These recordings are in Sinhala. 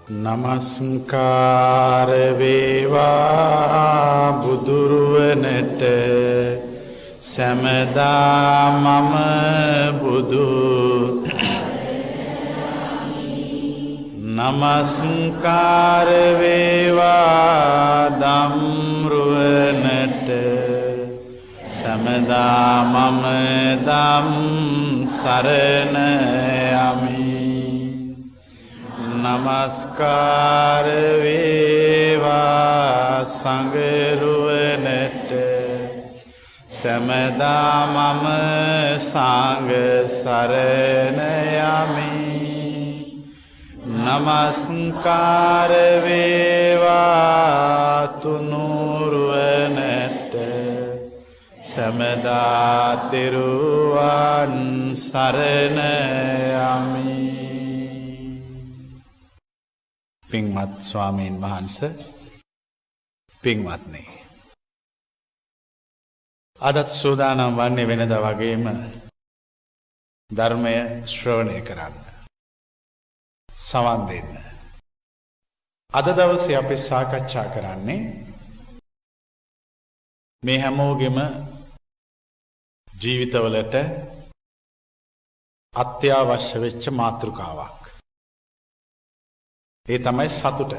නමස්කාර වේවා බුදුරුවනට සැමදා මම බුදු නමස්කාර වේවා ධම්රුවනට සැමදා මම ධම් සරණ යමි. නමස්කාර වේවා සංඝරුවනට සැමදා මම සංඝ සරණ යමි. නමස්කාර වේවා තුනුරුවනට සැමදා තෙරුවන් සරණ යමි. පින්වත් ස්වාමීන් වහන්සේ, පින්වත්නි, අදත් සූදානම් වන්නේ වෙනදා වගේම ධර්මය ශ්‍රවණය කරන්න, සවන් දෙන්න. අද දවසේ අපි සාකච්ඡා කරන්නේ මේ හැමෝගෙම ජීවිතවලට අත්‍යවශ්‍ය වෙච්ච මාතෘකාවක්. ඒ තමයි සතුට.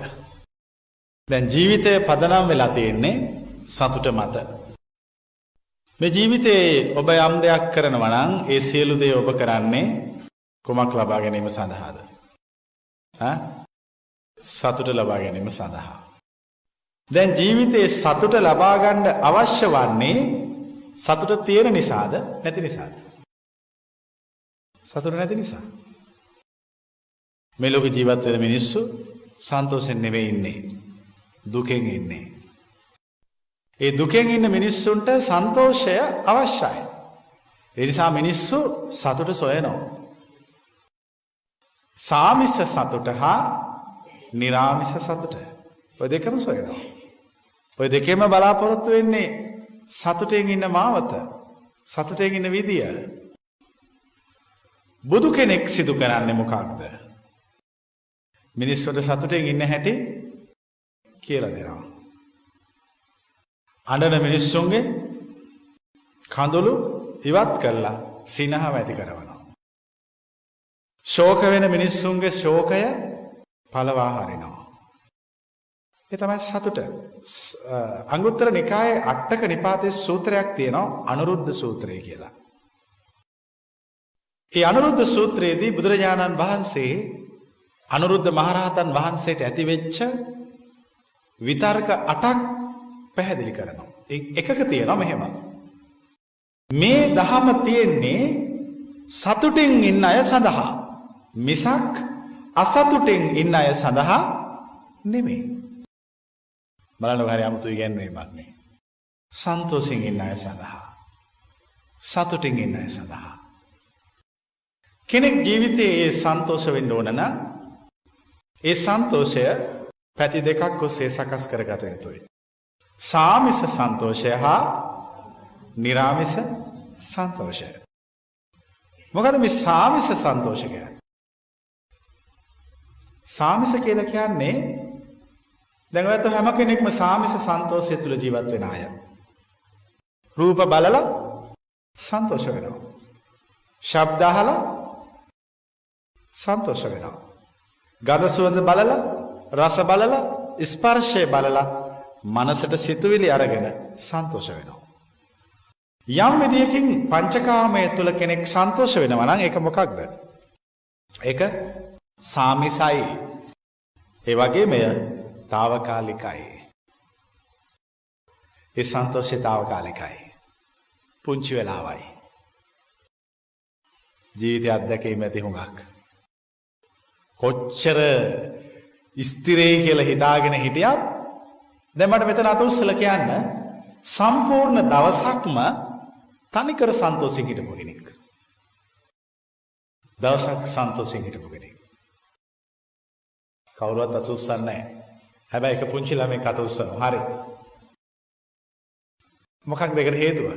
දැන් ජීවිතය පදනම් වෙලා තියෙන්නේ සතුට මත. මේ ජීවිතේ ඔබ යම් දෙයක් කරනවා නම් ඒ සියලු දේ ඔබ කරන්නේ කුමක් ලබා ගැනීම සඳහාද? සතුට ලබා ගැනීම සඳහා. දැන් ජීවිතයේ සතුට ලබා ගන්න අවශ්‍ය වන්නේ සතුට තියෙන නිසාද නැති නිසාද? සතුට නැති නිසා. මේ ලෝකේ ජීවත් වෙන මිනිස්සු සන්තෝෂෙන් නෙවෙයි ඉන්නේ, දුකෙන් ඉන්නේ. ඒ දුකෙන් ඉන්න මිනිස්සුන්ට සන්තෝෂය අවශ්‍යයි. ඒ නිසා මිනිස්සු සතුට සොයනවා. සාමිස සතුට හා නිරාමිස සතුට. ඔය දෙකම සොයනවා. ඔය දෙකේම බලාපොරොත්තු වෙන්නේ සතුටෙන් ඉන්න මාවත, සතුටෙන් ඉන්න විදිය. බුදු කෙනෙක් සිදු කරන්නේ මොකක්ද? මිනිස්සුන්ට සතුටෙන් ඉන්න හැටි කියලා දෙනවා. අඬන මිනිස්සුන්ගේ කඳුළු ඉවත් කරලා සිනහව ඇති කරනවා. ශෝක වෙන මිනිස්සුන්ගේ ශෝකය පළවා හරිනවා. ඒ තමයි සතුට. අංගුත්තර නිකායේ අටක නිපාතේ සූත්‍රයක් තියෙනවා, අනුරුද්ධ සූත්‍රය කියලා. ඒ අනුරුද්ධ සූත්‍රයේදී බුදුරජාණන් වහන්සේ අනුරුද්ධ මහරහතන් වහන්සේට ඇතිවෙච්ච විතර්ක 8ක් පැහැදිලි කරනවා. එකක තියෙනවා මෙහෙම: මේ දහම තියෙන්නේ සතුටින් ඉන්න අය සඳහා මිසක් අසතුටින් ඉන්න අය සඳහා නෙමෙයි. බලන්න හරි අමුතු ඉගැන්වීමක් නේ. සන්තෝෂයෙන් ඉන්න අය සඳහා, සතුටින් ඉන්න අය සඳහා. කෙනෙක් ජීවිතයේ ඒ සන්තෝෂ වෙන්න ඕන නම් ඒ සන්තෝෂය පැති දෙකක් ඔස්සේ සකස් කරගත යුතුයි. සාමිස සන්තෝෂය හා නිරාමිස සන්තෝෂය. මොකද මේ සාමිස සන්තෝෂ කියන්නේ? සාමිස කියලා කියන්නේ දැන් ඔයත් හැම කෙනෙක්ම සාමිස සන්තෝෂය තුල ජීවත් වෙන අය. රූප බලලා සන්තෝෂ වෙනවා. ශබ්ද අහලා සන්තෝෂ වෙනවා. ගඳ සුවඳ බලලා, රස බලලා, ස්පර්ශය බලලා මනසට සිතුවිලි අරගෙන සන්තෝෂ වෙනවා. යම් විදියකින් පංචකාමයේ තුල කෙනෙක් සන්තෝෂ වෙනවා නම් ඒක මොකක්ද? ඒක සාමිසයි. ඒ වගේම తాවකාලිකයි. ඒ සන්තෝෂය తాවකාලිකයි. පුංචි වෙලාවයි. ජීවිතය අත්දැකීම ඇති හුඟක්. කොච්චර ස්ථිරයි කියලා හිතාගෙන හිටියත් දැන් මට මෙතන අත උස්සලා කියන්න සම්පූර්ණ දවසක්ම තනිකර සන්තෝෂයෙන් හිටපු කෙනෙක්. දවසක් සන්තෝෂයෙන් හිටපු කෙනෙක්. කවුරුවත් අත උස්සන්නේ නැහැ. හැබැයි එක පුංචි ළමෙක් අත උස්සනවා. හරි. මොකක්ද ඒකට හේතුව?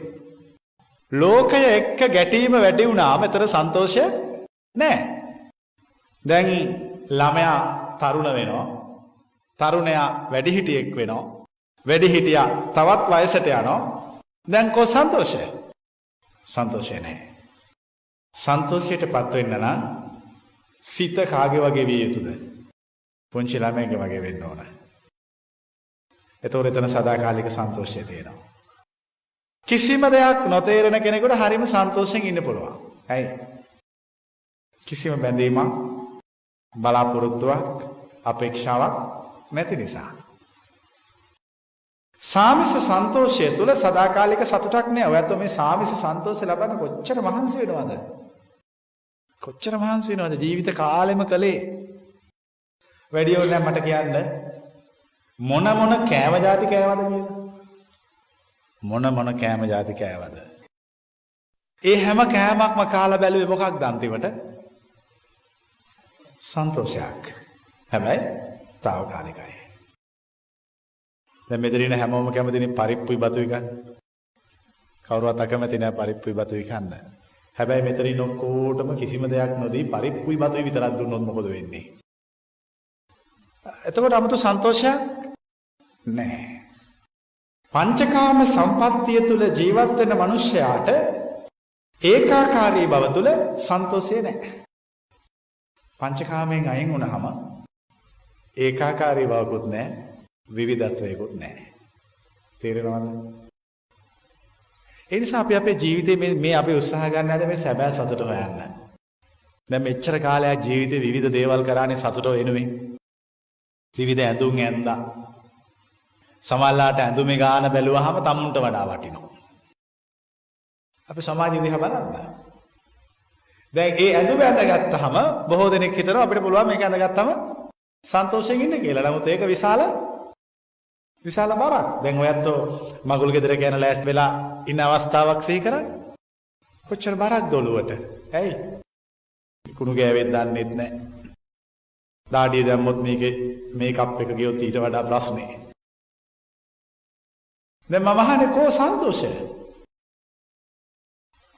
ලෝකය එක්ක ගැටීම වැඩි වුණාම ඒතර සන්තෝෂය නැහැ. දැන් ළමයා තරුණ වෙනවා. තරුණයා වැඩිහිටියෙක් වෙනවා. වැඩිහිටියා තවත් වයසට යනවා. දැන් කො සන්තෝෂය? සන්තෝෂය නැහැ. සන්තෝෂයටපත් වෙන්න නම් සිත කාගේ වගේ විය යුතුද? පුංචි ළමයිගේ වගේ වෙන්න ඕන. එතකොට එතන සදාකාලික සන්තෝෂය තියෙනවා. කිසිම දෙයක් නොතේරෙන කෙනෙකුට හරිම සන්තෝෂයෙන් ඉන්න පුළුවන්. ඇයි? කිසිම බැඳීමක්, බලාපොරොත්තුවක්, අපේක්ෂාවක් නැති නිසා. සාමිස සන්තෝෂය තුල සදාකාලික සතුටක් නෑ. ඔයත් මේ සාමිස සන්තෝෂය ලබන්න කොච්චර මහන්සි වෙනවද? කොච්චර මහන්සි වෙනවද ජීවිත කාලෙම කලේ? වැඩි ඕනේ මට කියන්න මොන කෑම જાති කෑවද කියලා? මොන කෑම જાති කෑවද? ඒ හැම කෑමක්ම කාලා බැලුවේ මොකක්ද අන්තිමට? සන්තෝෂයක්. හැබැයි తాවකාලිකයි. දැන් මෙතන හැමෝම කැමතිනේ පරිප්පුයි බතුයි ගන්න. කවුරුවත් අකමැති නෑ පරිප්පුයි බතුයි කන්න. හැබැයි මෙතන ඔක්කොටම කිසිම දෙයක් නොදී පරිප්පුයි බතුයි විතරක් දුන්නොත් මොකද වෙන්නේ? එතකොට 아무තු සන්තෝෂයක් නෑ. පංචකාම සම්පත්තිය තුල ජීවත් වෙන මිනිසයාට ඒකාකාරී බව තුල සන්තෝෂය නෑ. පංචකාමයෙන් අයින් වුණාම ඒකාකාරී බවකුත් නෑ, විවිධත්වයකුත් නෑ. තේරෙනවද? ඒ නිසා අපි අපේ ජීවිතේ මේ අපි උත්සාහ ගන්න හැද මේ සැබෑ සතුට හොයන්න. දැන් මෙච්චර කාලයක් ජීවිතේ විවිධ දේවල් කරානේ සතුට වෙනුවෙන්. විවිධ ඇඳුම් ඇඳා. සමහරලාට ඇඳුමේ ගාන බැලුවාම තමුන්ට වඩා වටිනවා. අපි සමාජය දිහා බලන්න. දැන් ඒ ඇඳුම ඇඳගත්තාම බොහෝ දෙනෙක් හිතනවා අපිට පුළුවන් මේක ඇඳගත්තාම සන්තෝෂයෙන් ඉන්න කියලා. නමුත් ඒක විශාල බරක්. දැන් ඔයත් මගුල් ගෙදර යන ලෑස්ති වෙලා ඉන්න අවස්ථාවක් සිහි කරන්න. කොච්චර බරක්ද ඔළුවට? ඇයි? කුණු ගෑවෙත් දන්නෙත් නැහැ. දාඩිය දැම්මොත් මේකේ මේකප් එක ගියොත් ඊට වඩා ප්‍රශ්නේ. දැන් මම අහන්නේ කෝ සන්තෝෂය?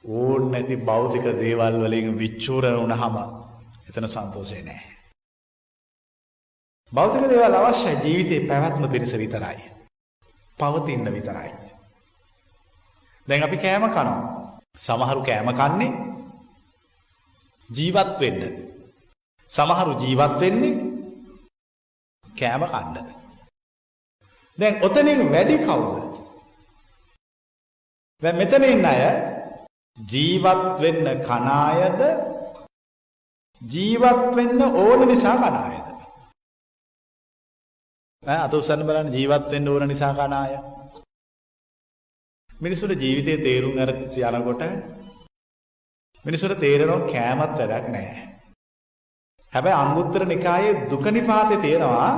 ඕන නැති භෞතික දේවල් වලින් විචුර වුණාම එතන සන්තෝෂය නැහැ. භෞතික දේවල් අවශ්‍යයි ජීවිතේ පැවැත්ම පිණිස විතරයි. පවතින්න විතරයි. දැන් අපි කෑම කනවා. සමහරු කෑම කන්නේ ජීවත් වෙන්න. සමහරු ජීවත් වෙන්නේ කෑම කන්න. දැන් ඔතනින් වැඩි කවුද? දැන් මෙතන ඉන්න අය ජීවත් වෙන්න කන අයද ජීවත් වෙන්න ඕන නිසා කන අයද? අත උස්සන්න බලන්න ජීවත් වෙන්න ඕන නිසා කන අය. මිනිසුන්ගේ ජීවිතේ තේරුම් අර යනකොට මිනිසුන්ට තේරෙනවා කෑමත් වැඩක් නැහැ. හැබැයි අංගුත්තර නිකායේ දුක නිපාතේ තියෙනවා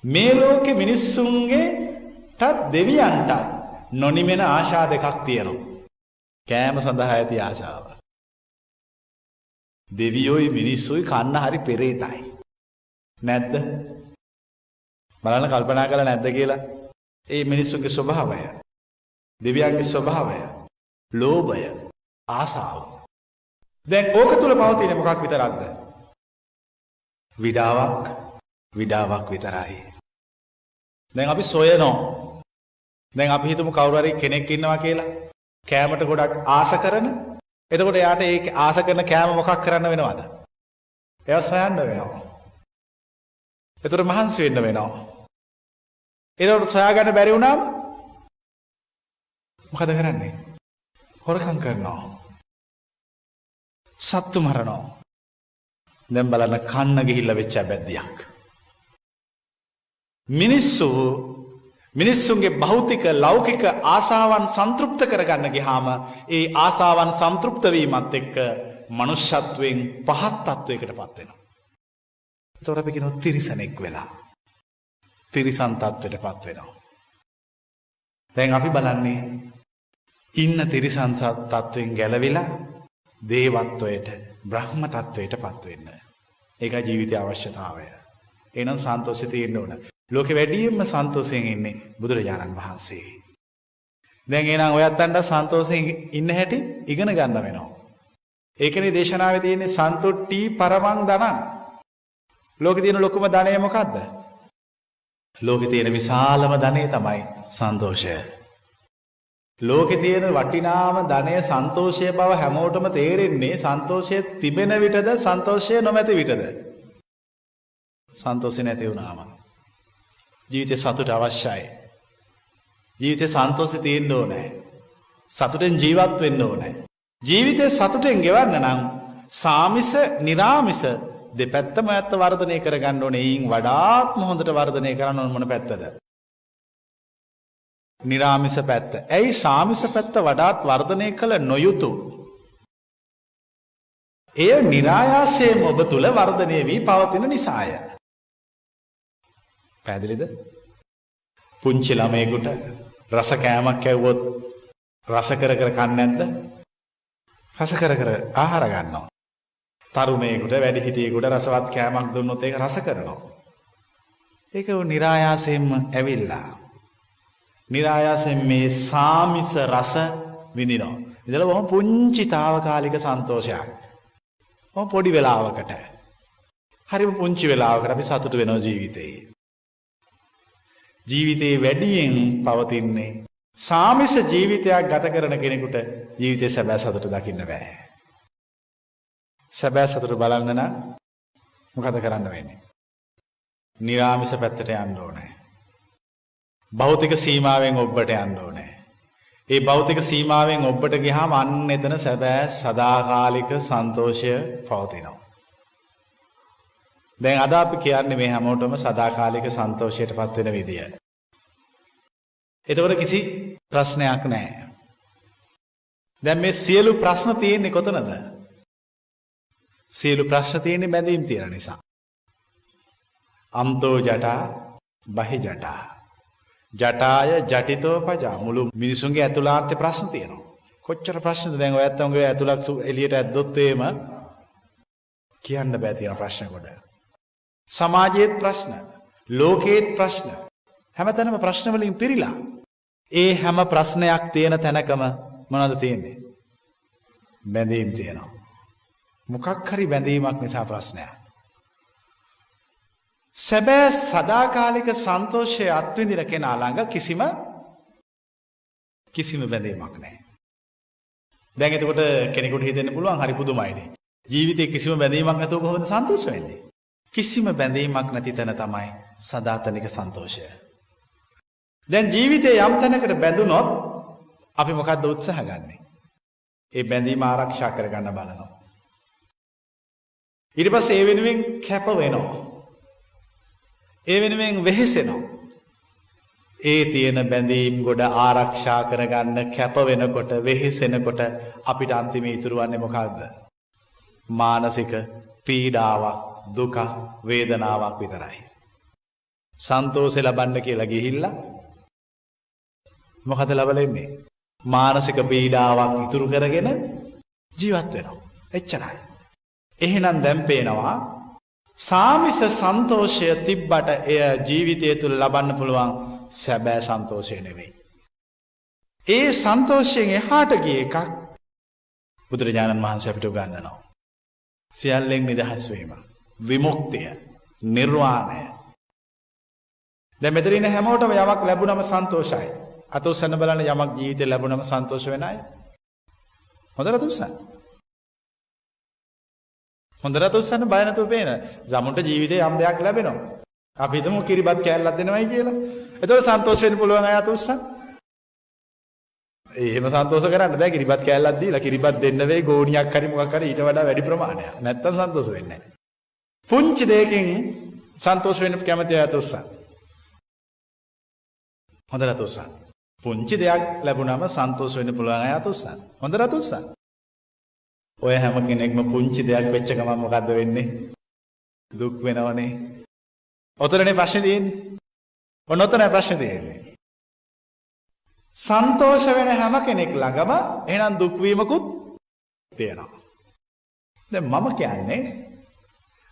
මේ ලෝකේ මිනිස්සුන්ගේට දෙවියන්ටත් නොනිමෙන ආශා දෙකක් තියෙනවා. කෑම සඳහා ඇති ආශාව. දෙවියෝයි මිනිස්සුයි කන්න හරි පෙරේතයි. නැද්ද? බලන්න කල්පනා කරලා නැද්ද කියලා? ඒ මිනිස්සුන්ගේ ස්වභාවය, දෙවියන්ගේ ස්වභාවය, ලෝභය, ආසාව. දැන් ඕක තුල පවතින මොකක් විතරක්ද? විඩාවක් විතරයි. දැන් අපි සොයනවා. දැන් අපි හිතමු කවුරු හරි කෙනෙක් ඉන්නවා කියලා. කෑමට ගොඩක් ආස කරන. එතකොට එයාට ඒ ආස කරන කෑම මොකක් කරන්න වෙනවද? එයා සොයන්න වෙනවා. එතකොට මහන්සි වෙන්න වෙනවා. ඒකට සොයාගන්න බැරි වුණාම මොකද කරන්නේ? හොරකම් කරනවා. සත්තු මරනවා. දැන් බලන්න කන්න ගිහිල්ලා වෙච්ච බැද්දියක්. මිනිස්සුන්ගේ භෞතික ලෞකික ආසාවන් සන්තුෂ්ත කරගන්න ගියාම ඒ ආසාවන් සන්තුෂ්ත වීමත් එක්ක මනුෂ්‍යත්වයෙන් පහත් තත්වයකටපත් වෙනවා. ඒතකොට අපි කියනවා තිරිසනෙක් වෙලා. තිරිසන් තත්වයටපත් වෙනවා. දැන් අපි බලන්නේ ඉන්න තිරිසන් තත්වයෙන් ගැලවිලා දේවත්වයට බ්‍රහ්ම තත්වයටපත් වෙන්න. ඒකයි ජීවිතයේ අවශ්‍යතාවය. එහෙනම් සන්තෝෂය තියෙන්න ඕන. ලෝකෙ වැඩියෙන්ම සන්තෝෂයෙන් ඉන්නේ බුදුරජාණන් වහන්සේ. දැන් එහෙනම් ඔයත්තන්ට සන්තෝෂයෙන් ඉන්න හැටි ඉගෙන ගන්න වෙනවා. ඒකනේ දේශනාවේ තියෙන්නේ සන්තුට්ටි පරමං ධනං. ලෝකේ තියෙන ලොකුම ධනය මොකද්ද? ලෝකේ තියෙන විශාලම ධනය තමයි සන්තෝෂය. ලෝකේ තියෙන වටිනාම ධනය සන්තෝෂය බව හැමෝටම තේරෙන්නේ සන්තෝෂය තිබෙන විටද සන්තෝෂය නොමැති විටද? සන්තෝෂය නැති වුණාම ජීවිතේ සතුට අවශ්‍යයි. ජීවිතේ සන්තෝෂය තියෙන්න ඕනේ. සතුටෙන් ජීවත් වෙන්න ඕනේ. ජීවිතේ සතුටෙන් ගෙවන්න නම් සාමිස නිරාමිස දෙපැත්තම ඇත්ත වර්ධනය කරගන්න ඕනේ. ඊයින් වඩාත්ම හොඳට වර්ධනය කරන්න ඕන මොන පැත්තද? නිරාමිස පැත්ත. ඇයි සාමිස පැත්ත වඩාත් වර්ධනය කළ නොයුතු? එය નિરાයාසයෙන් ඔබ තුල වර්ධනය වී පවතින නිසාය. පැහැදිලිද? පුංචි ළමයෙකුට රස කෑමක් කැවුවොත් රස කර කර කන්නේ නැද්ද? රස කර කර ආහාර ගන්නවා. තරුණයෙකුට වැඩිහිටියෙකුට රසවත් කෑමක් දුන්නොත් ඒක රස කරනවා. ඒක નિરાයාසයෙන්ම ඇවිල්ලා. નિરાයාසයෙන් මේ සාමිස රස විඳිනවා. ඉතල බොහොම පුංචි తాවකාලික සන්තෝෂයක්. බොහොම පොඩි වෙලාවකට. හරිම පුංචි වෙලාවකට අපි සතුට වෙනවා ජීවිතේ. ජීවිතේ වැඩියෙන් පවතින්නේ සාමිස ජීවිතයක් ගත කරන කෙනෙකුට ජීවිතේ සැබෑ සතුට දකින්න බෑ. සැබෑ සතුට බලන්න නම් මොකද කරන්න වෙන්නේ? නිරාමිස පැත්තට යන්න ඕනේ. භෞතික සීමාවෙන් ඔබට යන්න ඕනේ. ඒ භෞතික සීමාවෙන් ඔබට ගියාම අන්න එතන සැබෑ සදාකාලික සන්තෝෂය පවතිනවා. දැන් අද අපි කියන්නේ මේ හැමෝටම සදාකාලික සන්තෝෂයටපත් වෙන විදිය. එතකොට කිසි ප්‍රශ්නයක් නැහැ. දැන් මේ සියලු ප්‍රශ්න තියෙන්නේ කොතනද? සියලු ප්‍රශ්න තියෙන්නේ බැඳීම් තියෙන නිසා. අන්තෝ ජටා බහි ජටා. ජටාය ජටිතෝ පජා. මුළු මිනිසුන්ගේ ඇතුළාර්ථ ප්‍රශ්න තියෙනවා. කොච්චර ප්‍රශ්නද දැන් ඔය ඇත්තන්ගේ ඇතුළත් එළියට ඇද්දොත් එහෙම කියන්න බෑ තියෙන ප්‍රශ්න කොට. සමාජයේත් ප්‍රශ්න, ලෝකයේත් ප්‍රශ්න, හැමතැනම ප්‍රශ්න වලින් පිරීලා. ඒ හැම ප්‍රශ්නයක් තියෙන තැනකම මොනවද තියෙන්නේ? බැඳීම් තියෙනවා. මොකක් හරි බැඳීමක් නිසා ප්‍රශ්නයක්. සැබෑ සදාකාලික සන්තෝෂය අත්විඳින කෙනා ළඟ කිසිම බැඳීමක් නැහැ. දැන් එතකොට කෙනෙකුට හිතෙන්න පුළුවන් හරි පුදුමයිනේ. ජීවිතේ කිසිම බැඳීමක් නැතුව කොහොමද සන්තෝෂ වෙන්නේ? කිසිම බැඳීමක් නැති තැන තමයි සදාතනික සන්තෝෂය. දැන් ජීවිතේ යම් තැනකට බැඳුනොත් අපි මොකද්ද උත්සාහ ගන්නෙ? ඒ බැඳීම ආරක්ෂා කරගන්න බලනවා. ඊට පස්සේ ඒ වෙනුවෙන් කැප වෙනවා. ඒ වෙනුවෙන් වෙහෙසෙනවා. ඒ තියෙන බැඳීම් ගොඩ ආරක්ෂා කරගන්න කැප වෙනකොට වෙහෙසෙනකොට අපිට අන්තිමේ ඉතුරු වන්නේ මොකද්ද? මානසික පීඩාවක්, දුක, වේදනාවක් විතරයි. සන්තෝෂය ලබන්න කියලා ගිහිල්ලා මොකද ලබලෙන්නේ? මානසික පීඩාවක් ඉතුරු කරගෙන ජීවත් වෙනවා. එච්චරයි. එහෙනම් දැන් පේනවා සාමිස සන්තෝෂය තිබ්බට එය ජීවිතය තුළ ලබන්න පුළුවන් සැබෑ සන්තෝෂය නෙවෙයි. ඒ සන්තෝෂයෙන් එහාට ගිය එකක් බුදුරජාණන් වහන්සේ අපිට උගන්වනවා. සියල්ලෙන් නිදහස් වීම, විමුක්තිය, නිර්වාණය. දැන් මෙතන ඉන්න හැමෝටම යමක් ලැබුණම සන්තෝෂයි. අත උස්සන්න බලන්න යමක් ජීවිතේ ලැබුණම සන්තෝෂ වෙන අය. හොඳට උස්සන්න. හොඳට උස්සන්න බය නැතුව පේන. සමුන්ට ජීවිතේ යම් දෙයක් ලැබෙනවා. අපි හිතමු කිරිබත් කෑල්ලක් දෙනවයි කියලා. එතකොට සන්තෝෂ වෙන්න පුළුවන් අය අත උස්සන්න. එහෙම සන්තෝෂ කරන්න බෑ. කිරිබත් කෑල්ලක් දීලා කිරිබත් දෙන්න වෙයි ගෝණියක් හරි මොකක් හරි ඊට වඩා වැඩි ප්‍රමාණයක්. නැත්තම් සන්තෝෂ වෙන්නේ නැහැ. පුංචි දෙයකින් සන්තෝෂ වෙන්න කැමති අය අත උස්සන්න. හොඳට උස්සන්න. පුංචි දෙයක් ලැබුණාම සන්තෝෂ වෙන්න පුළුවන් අය අත උස්සන්න. හොඳට උස්සන්න. ඔය හැම කෙනෙක්ම පුංචි දෙයක් වෙච්ච ගමන් මොකද්ද වෙන්නේ? දුක් වෙනවනේ. ඔතනනේ ප්‍රශ්නේ තියෙන්නේ. ඔන්න ඔතනයි ප්‍රශ්නේ තියෙන්නේ. සන්තෝෂ වෙන හැම කෙනෙක් ළඟම එහෙනම් දුක් වීමකුත් තියෙනවා. දැන් මම කියන්නේ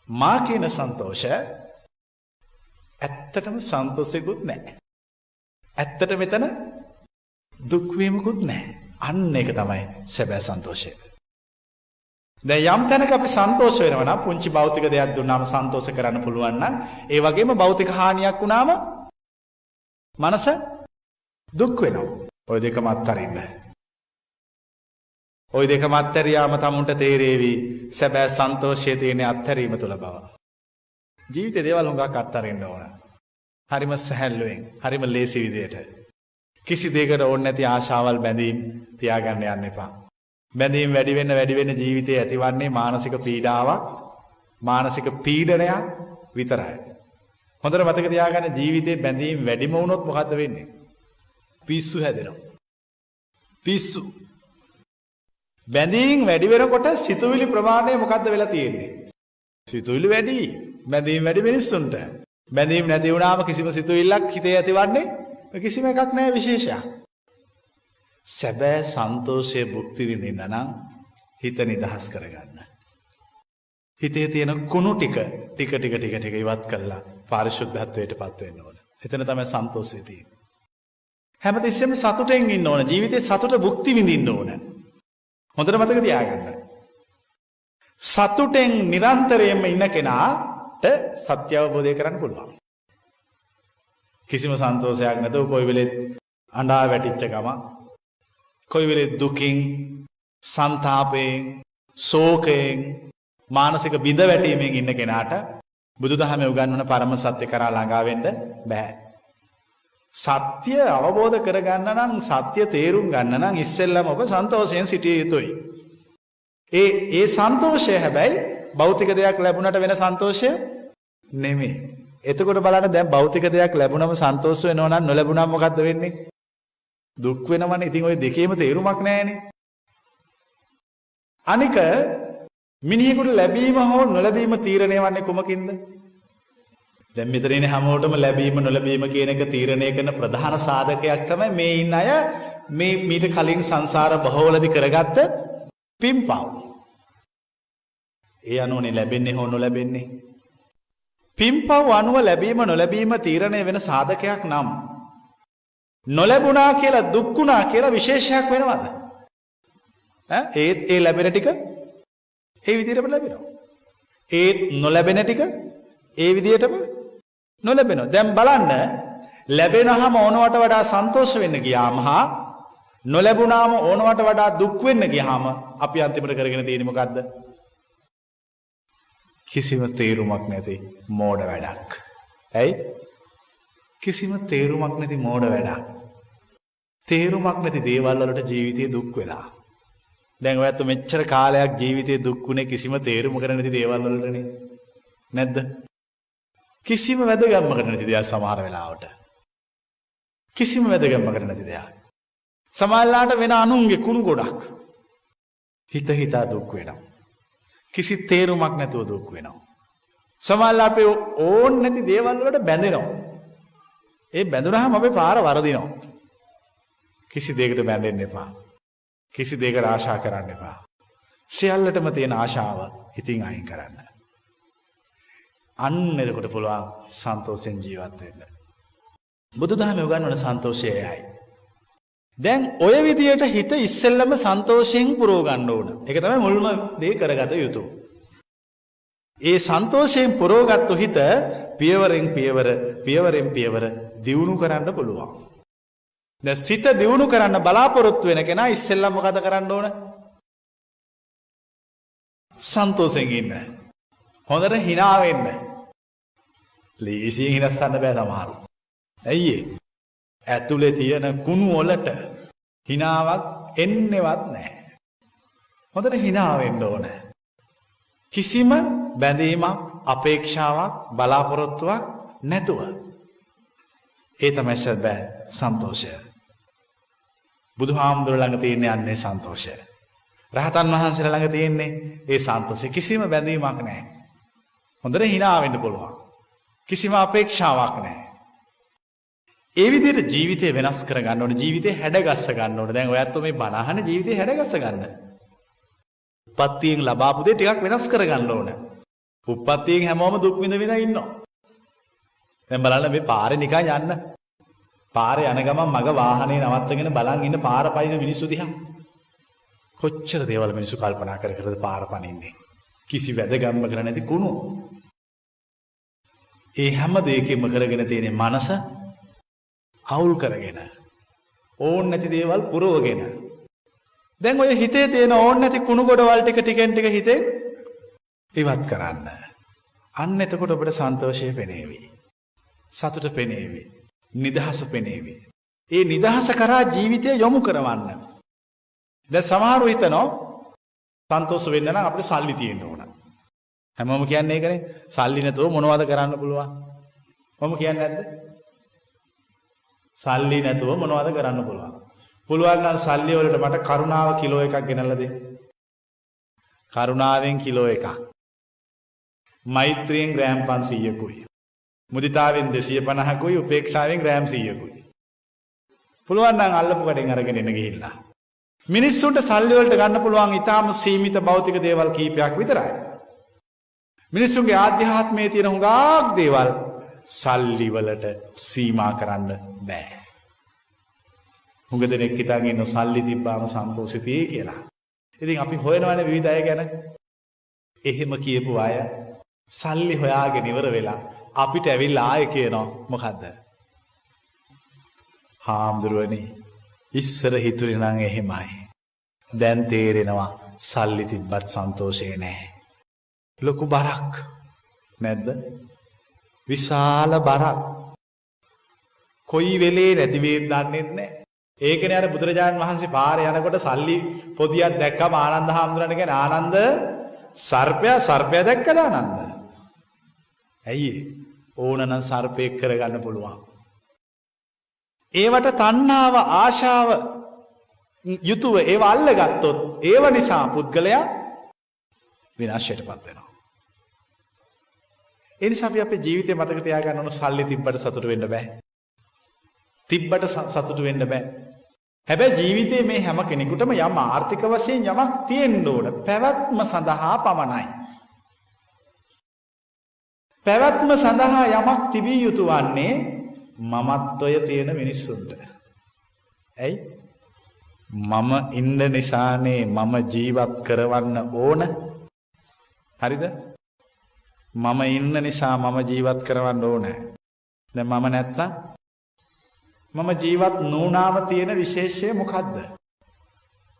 මා කියන සන්තෝෂය ඇත්තටම සන්තෝෂෙකුත් නැහැ. ඇත්තට මෙතන දුක් වීමකුත් නැහැ. අන්න ඒක තමයි සැබෑ සන්තෝෂය. දැන් යම් තැනක අපි සන්තෝෂ වෙනවා නම් පුංචි භෞතික දෙයක් දුන්නාම සන්තෝෂ කරන්න පුළුවන් නම් ඒ වගේම භෞතික හානියක් වුණාම මනස දුක් වෙනවා. ওই දෙකම අත්හරින්න. ওই දෙකම අත්හැරියාම තමුන්ට තේරෙවි සැබෑ සන්තෝෂයේ තියෙන අත්හැරීම තුල බව. ජීවිතේ දේවල් හුඟක් අත්හරින්න ඕන. හරිම සැහැල්ලුවෙන්, හරිම ලේසි විදියට. කිසි දෙයකට ඕනේ නැති ආශාවල් බැඳීම් තියාගන්න යන්න එපා. බැඳීම් වැඩි වෙන්න ජීවිතේ ඇතිවන්නේ මානසික පීඩාවක්, මානසික පීඩනයක් විතරයි. හොඳට මතක තියාගන්න ජීවිතේ බැඳීම් වැඩිම වුණොත් මොකද්ද වෙන්නේ? පිස්සු හැදෙනවා. පිස්සු. බැඳීම් වැඩි වෙනකොට සිතුවිලි ප්‍රමාණය මොකද්ද වෙලා තියෙන්නේ? සිතුවිලි වැඩි. බැඳීම් වැඩි මිනිස්සුන්ට. බැඳීම් නැති වුණාම කිසිම සිතුවිල්ලක් හිතේ ඇතිවන්නේ කිසිම එකක් නැහැ විශේෂයක්. සැබෑ සන්තෝෂයේ භුක්ති විඳින්න නම් හිත නිදහස් කරගන්න. හිතේ තියෙන කුණු ටික ඉවත් කරලා පාරිශුද්ධත්වයටපත් වෙන්න ඕන. එතන තමයි සන්තෝෂය තියෙන්නේ. හැමතිස්සෙම සතුටෙන් ඉන්න ඕන. ජීවිතේ සතුට භුක්ති විඳින්න ඕන. හොඳට මතක තියාගන්න. සතුටෙන් නිරන්තරයෙන්ම ඉන්න කෙනාට සත්‍ය අවබෝධය කරන්න පුළුවන්. කිසිම සන්තෝෂයක් නැතුව කොයි වෙලෙත් අඬා වැටිච්ච ගම, කොයි වෙලෙත් දුකින්, සංතාපයෙන්, ශෝකයෙන්, මානසික බිඳ වැටීමෙන් ඉන්න කෙනාට බුදුදහමේ උගන්වන පරම සත්‍ය කරා ළඟා වෙන්න බෑ. සත්‍ය අවබෝධ කරගන්න නම්, සත්‍ය තේරුම් ගන්න නම් ඉස්සෙල්ලම ඔබ සන්තෝෂයෙන් සිටිය යුතුයි. ඒ සන්තෝෂය හැබැයි භෞතික දෙයක් ලැබුණට වෙන සන්තෝෂය නෙමෙයි. එතකොට බලන්න දැන් භෞතික දෙයක් ලැබුණම සන්තෝෂ වෙනවා නම් නොලැබුණාම මොකද්ද වෙන්නේ? දුක් වෙනවනේ. ඉතින් ওই දෙකේම තේරුමක් නැහැනේ. අනික මිනිහෙකුට ලැබීම හෝ නොලැබීම තීරණය වන්නේ කුමකින්ද? දැන් මෙතන ඉන්නේ හැමෝටම ලැබීම නොලැබීම කියන එක තීරණය කරන ප්‍රධාන සාධකයක් තමයි මේ ඉන්න අය මේ මීට කලින් සංසාර බහවලදී කරගත්ත පින්පව්. ඒ අනුවනේ ලැබෙන්නේ හෝ නොලැබෙන්නේ. පින්පව් අනුව ලැබීම නොලැබීම තීරණය වෙන සාධකයක් නම් නොලැබුණා කියලා දුක් වුණා කියලා විශේෂයක් වෙනවද? ඒ ලැබෙන ටික ඒ විදිහටම ලැබෙනවා. ඒ නොලැබෙන ටික ඒ විදිහටම නොලැබෙනවා. දැන් බලන්න ලැබෙනහම ඕනවට වඩා සන්තෝෂ වෙන්න ගියාම හා නොලැබුණාම ඕනවට වඩා දුක් වෙන්න ගියාම අපි අන්තිමට කරගෙන තියෙන්නේ මොකද්ද? කිසිම තේරුමක් නැති මෝඩ වැඩක්. ඇයි? කිසිම තේරුමක් නැති මෝඩ වැඩක්. තේරුමක් නැති දේවල් වලට ජීවිතේ දුක් වෙලා. දැන් ඔයත් මෙච්චර කාලයක් ජීවිතේ දුක් වුණේ කිසිම තේරුමකට නැති දේවල් වලටනේ. නැද්ද? කිසිම වැදගත්මකට නැති දෙයක් සමහර වෙලාවට. කිසිම වැදගත්මකට නැති දෙයක්. සමහරලාට වෙන අනුන්ගේ කුණු ගොඩක්. හිතා දුක් වෙනවා. කිසි තේරුමක් නැතුව දුක් වෙනවා. සමහරලා අපි ඕන් නැති දේවල් වලට බැඳෙනවා. ඒ බැඳුනහම අපේ පාර වරදිනවා. කිසි දෙයකට බැඳෙන්න එපා. කිසි දෙයකට ආශා කරන්න එපා. සියල්ලටම තියෙන ආශාව හිතින් අයින් කරන්න. අන්න එතකොට පුළුවන් සන්තෝෂෙන් ජීවත් වෙන්න. බුදුදහමේ උගන්වන සන්තෝෂය එයයි. දැන් ඔය විදියට හිත ඉස්සෙල්ලම සන්තෝෂයෙන් පුරව ගන්න ඕන. ඒක තමයි මුල්ම දේ කරගත යුතු. ඒ සන්තෝෂයෙන් පුරවගත්තු හිත පියවරෙන් පියවර දියුණු කරන්න පුළුවන්. දැන් සිත දියුණු කරන්න බලාපොරොත්තු වෙන කෙනා ඉස්සෙල්ලම මොකද කරන්න ඕන? සන්තෝෂයෙන් ඉන්න. හොඳට hina වෙන්න. ලීසියෙන් හිනස්සන්න බෑ සමහරු. ඇයි ඒ? ඇතුලේ තියෙන කුණු වලට hinaවක් එන්නේවත් නැහැ. හොඳට hina වෙන්න ඕන. කිසිම බැඳීමක්, අපේක්ෂාවක්, බලාපොරොත්තුවක් නැතුව. ඒ තමයි සැබෑ සන්තෝෂය. බුදුහාමුදුර ළඟ තියෙන්නේ අන්නේ සන්තෝෂය. රහතන් වහන්සේලා ළඟ තියෙන්නේ ඒ සන්තෝෂය. කිසිම බැඳීමක් නැහැ. හොඳට hina වෙන්න පුළුවන්. කිසිම අපේක්ෂාවක් නැහැ. ඒ විදිහට ජීවිතය වෙනස් කර ගන්න ඕනේ. ජීවිතේ හැඩගස්ස ගන්න ඕනේ. දැන් ඔයත් මේ බණ අහන ජීවිතේ හැඩගස්ස ගන්න. උප්පත්තියෙන් ලබාපු දේ ටිකක් වෙනස් කර ගන්න ඕනේ. උප්පත්තියෙන් හැමෝම දුක් විඳ ඉන්නවා. දැන් බලන්න මේ පාරේ නිකන් යන්න. පාරේ යන ගමන් මග වාහනේ නවත්තගෙන බලන් ඉන්න පාර පයින් මිනිස්සු දිහා. කොච්චර දේවල් මිනිස්සු කල්පනා කර කරද පාර පනින්නේ. කිසි වැදගත්ම කර නැති කුණු. ඒ හැම දෙයකින්ම කරගෙන තියෙන මනස අවුල් කරගෙන ඕන් නැති දේවල් පුරවගෙන. දැන් ඔය හිතේ තියෙන ඕන් නැති කුණු ගොඩවල් ටික ටිකෙන් ටික හිතේ ඉවත් කරන්න. අන්න එතකොට ඔබට සන්තෝෂය පෙනේවි. සතුට පෙනේවි. නිදහස පෙනේවි. ඒ නිදහස කරා ජීවිතය යොමු කරවන්න. දැන් සමහරව හිතනවා සන්තෝෂ වෙන්න නම් අපිට සල්ලි තියෙන්න ඕන. හැමෝම කියන්නේ ඒකනේ. සල්ලි නැතුව මොනවද කරන්න පුළුවන්? මම කියන්නේ නැද්ද? සල්ලි නැතුව මොනවද කරන්න පුළුවන්? පුළුවන් නම් සල්ලි වලට මට කරුණාව කිලෝ එකක් ගෙනල්ලා දෙන්න. කරුණාවෙන් කිලෝ එකක්. මෛත්‍රියෙන් ග්‍රෑම් 500කුයි. මුදිතාවෙන් 250කුයි, උපේක්ෂාවෙන් ග්‍රෑම් 100කුයි. පුළුවන් නම් අල්ලපු කඩෙන් අරගෙන එන්න ගිහිල්ලා. මිනිස්සුන්ට සල්ලි වලට ගන්න පුළුවන් ඊටාම සීමිත භෞතික දේවල් කීපයක් විතරයි. මිනිස්සුන්ගේ ආධ්‍යාත්මයේ තියෙන හුඟක් දේවල් සල්ලි වලට සීමා කරන්න බෑ. හුඟ දෙනෙක් හිතාගෙන ඉන්න සල්ලි තිබ්බාම සන්තෝෂෙ තියෙයි කියලා. ඉතින් අපි හොයනවානේ විවිධ අය ගැන. එහෙම කියපු අය සල්ලි හොයාගෙන ඉවර වෙලා අපිට ඇවිල්ලා ආයෙ කියනවා මොකද්ද? හාමුදුරුවනේ ඉස්සර හිතුවේ නම් එහෙමයි. දැන් තේරෙනවා සල්ලි තිබ්බත් සන්තෝෂේ නැහැ. ලොකු බරක් නැද්ද? විශාල බරක්. කොයි වෙලේ නැති වේද දන්නේ නැහැ. ඒකනේ අර බුදුරජාණන් වහන්සේ පාරේ යනකොට සල්ලි පොදියක් දැක්කම ආනන්ද හාමුදුරනේ කියන්නේ ආනන්ද සර්පයා දැක්කද ආනන්ද? ඇයි ඕනනම් සර්පෙක් කරගන්න පුළුවන්. ඒවට තණ්හාව ආශාව යුතුව ඒව අල්ලගත්තොත් ඒව නිසා පුද්ගලයා විනාශයටපත් වෙනවා. ඒ නිසා අපි අපේ ජීවිතේ මතක තියාගන්න ඕන සල්ලි තිබ්බට සතුට වෙන්න බෑ. තිබ්බට සතුට වෙන්න බෑ. හැබැයි ජීවිතේ මේ හැම කෙනෙකුටම යම් ආර්ථික වශයෙන් යමක් තියෙන්න ඕන. පැවැත්ම සඳහා පමණයි. පැවැත්ම සඳහා යමක් තිබිය යුතු වන්නේ මමත්වය තියෙන මිනිස්සුන්ට. ඇයි? මම ඉන්න නිසානේ මම ජීවත් කරවන්න ඕන. හරිද? මම ඉන්න නිසා මම ජීවත් කරවන්න ඕන. දැන් මම නැත්තම් මම ජීවත් නොවුනාම තියෙන විශේෂය මොකක්ද?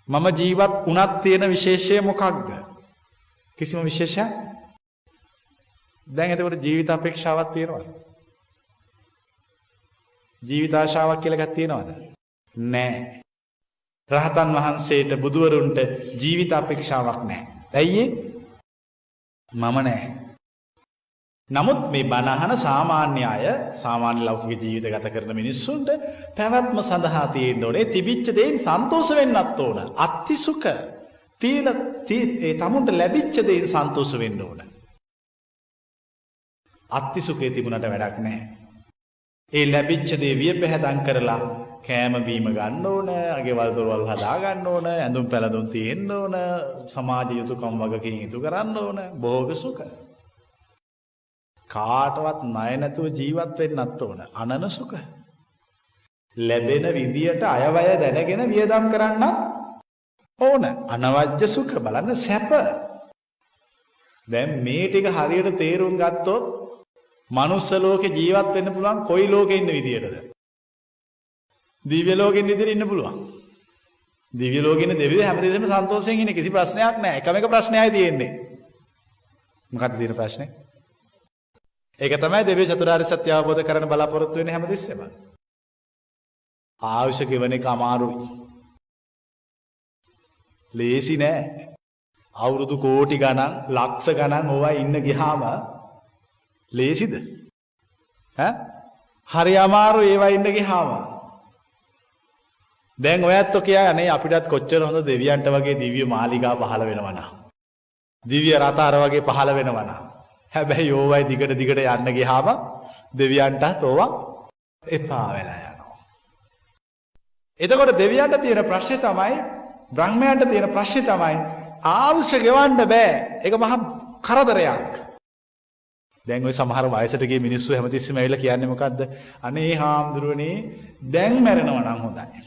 මම ජීවත් වුණත් තියෙන විශේෂය මොකක්ද? කිසිම විශේෂයක්. දැන් එතකොට ජීවිත අපේක්ෂාවක් තියෙනවද? ජීවිත ආශාවක් කියලා එකක් තියෙනවද? නැහැ. රහතන් වහන්සේට බුදුවරුන්ට ජීවිත අපේක්ෂාවක් නැහැ. ඇයි ඒ? මම නැහැ. නමුත් මේ බණ අහන සාමාන්‍ය අය, සාමාන්‍ය ලෞකික ජීවිත ගත කරන මිනිස්සුන්ට පැවැත්ම සඳහා තියෙන්න ඕනේ. තිබිච්ච දෙයින් සන්තෝෂ වෙන්නත් ඕන. අත්ති සුඛ. ඒ තමුන්ට ලැබිච්ච දෙයින් සන්තෝෂ වෙන්න ඕන. අත්ති සුඛේ තිබුණට වැඩක් නැහැ. ඒ ලැබිච්ච දේ වියපැහැදම් කරලා කෑම බීම ගන්න ඕන, අගේවල් දොරවල් හදා ගන්න ඕන, ඇඳුම් පැළඳුම් තියෙන්න ඕන, සමාජ යුතුයකම් වගකීම් ඉටු කරන්න ඕන, භෝග සුඛ. කාටවත් ණය නැතුව ජීවත් වෙන්නත් ඕන. අනන සුඛ. ලැබෙන විදියට අයවැය දැනගෙන වියදම් කරන්නත් ඕන. අනවජ්‍ය සුඛ. බලන්න සැප. දැන් මේ ටික හරියට තේරුම් ගත්තොත් මනුස්ස ලෝකේ ජීවත් වෙන්න පුළුවන් කොයි ලෝකේ ඉන්න විදියටද? දිව්‍ය ලෝකේ ඉන්න විදියට ඉන්න පුළුවන්. දිව්‍ය ලෝකේ ඉන්න දෙවියෝ හැමදේම සන්තෝෂයෙන් ඉන්නේ. කිසි ප්‍රශ්නයක් නැහැ. එකම එක ප්‍රශ්නයයි තියෙන්නේ. මොකක්ද තියෙන ප්‍රශ්නේ? ඒක තමයි දෙවියෝ චතුරාර්ය සත්‍ය අවබෝධ කරගන්න බලාපොරොත්තු වෙන්නේ හැමතිස්සෙම. ආයුෂ ගෙවන එක අමාරුයි. ලේසි නෑ. අවුරුදු කෝටි ගණන්, ලක්ෂ ගණන් ඕවා ඉන්න ගියාම ලේසිද? හරි අමාරු ඒවා ඉන්න ගියාම. දැන් ඔයත් කියන්නේ අපිටත් කොච්චර හොඳ දෙවියන්ට වගේ දිව්‍ය මාලිගා පහළ වෙනවනම්. දිව්‍ය රථ අර වගේ පහළ වෙනවනම්. හැබැයි ඕවයි දිගට යන්න ගියාම දෙවියන්ටත් ඕවා එපා වෙලා යනවා. එතකොට දෙවියන්ට තියෙන ප්‍රශ්නේ තමයි, බ්‍රහ්මයන්ට තියෙන ප්‍රශ්නේ තමයි ආවුෂ ගෙවන්න බෑ. ඒක මහා කරදරයක්. දැන් ওই සමහර වයසට ගිය මිනිස්සු හැමතිස්සෙම ඇවිල්ලා කියන්නේ මොකද්ද? අනේ හාමුදුරනේ දැන් මැරෙනවා නම් හොඳයි.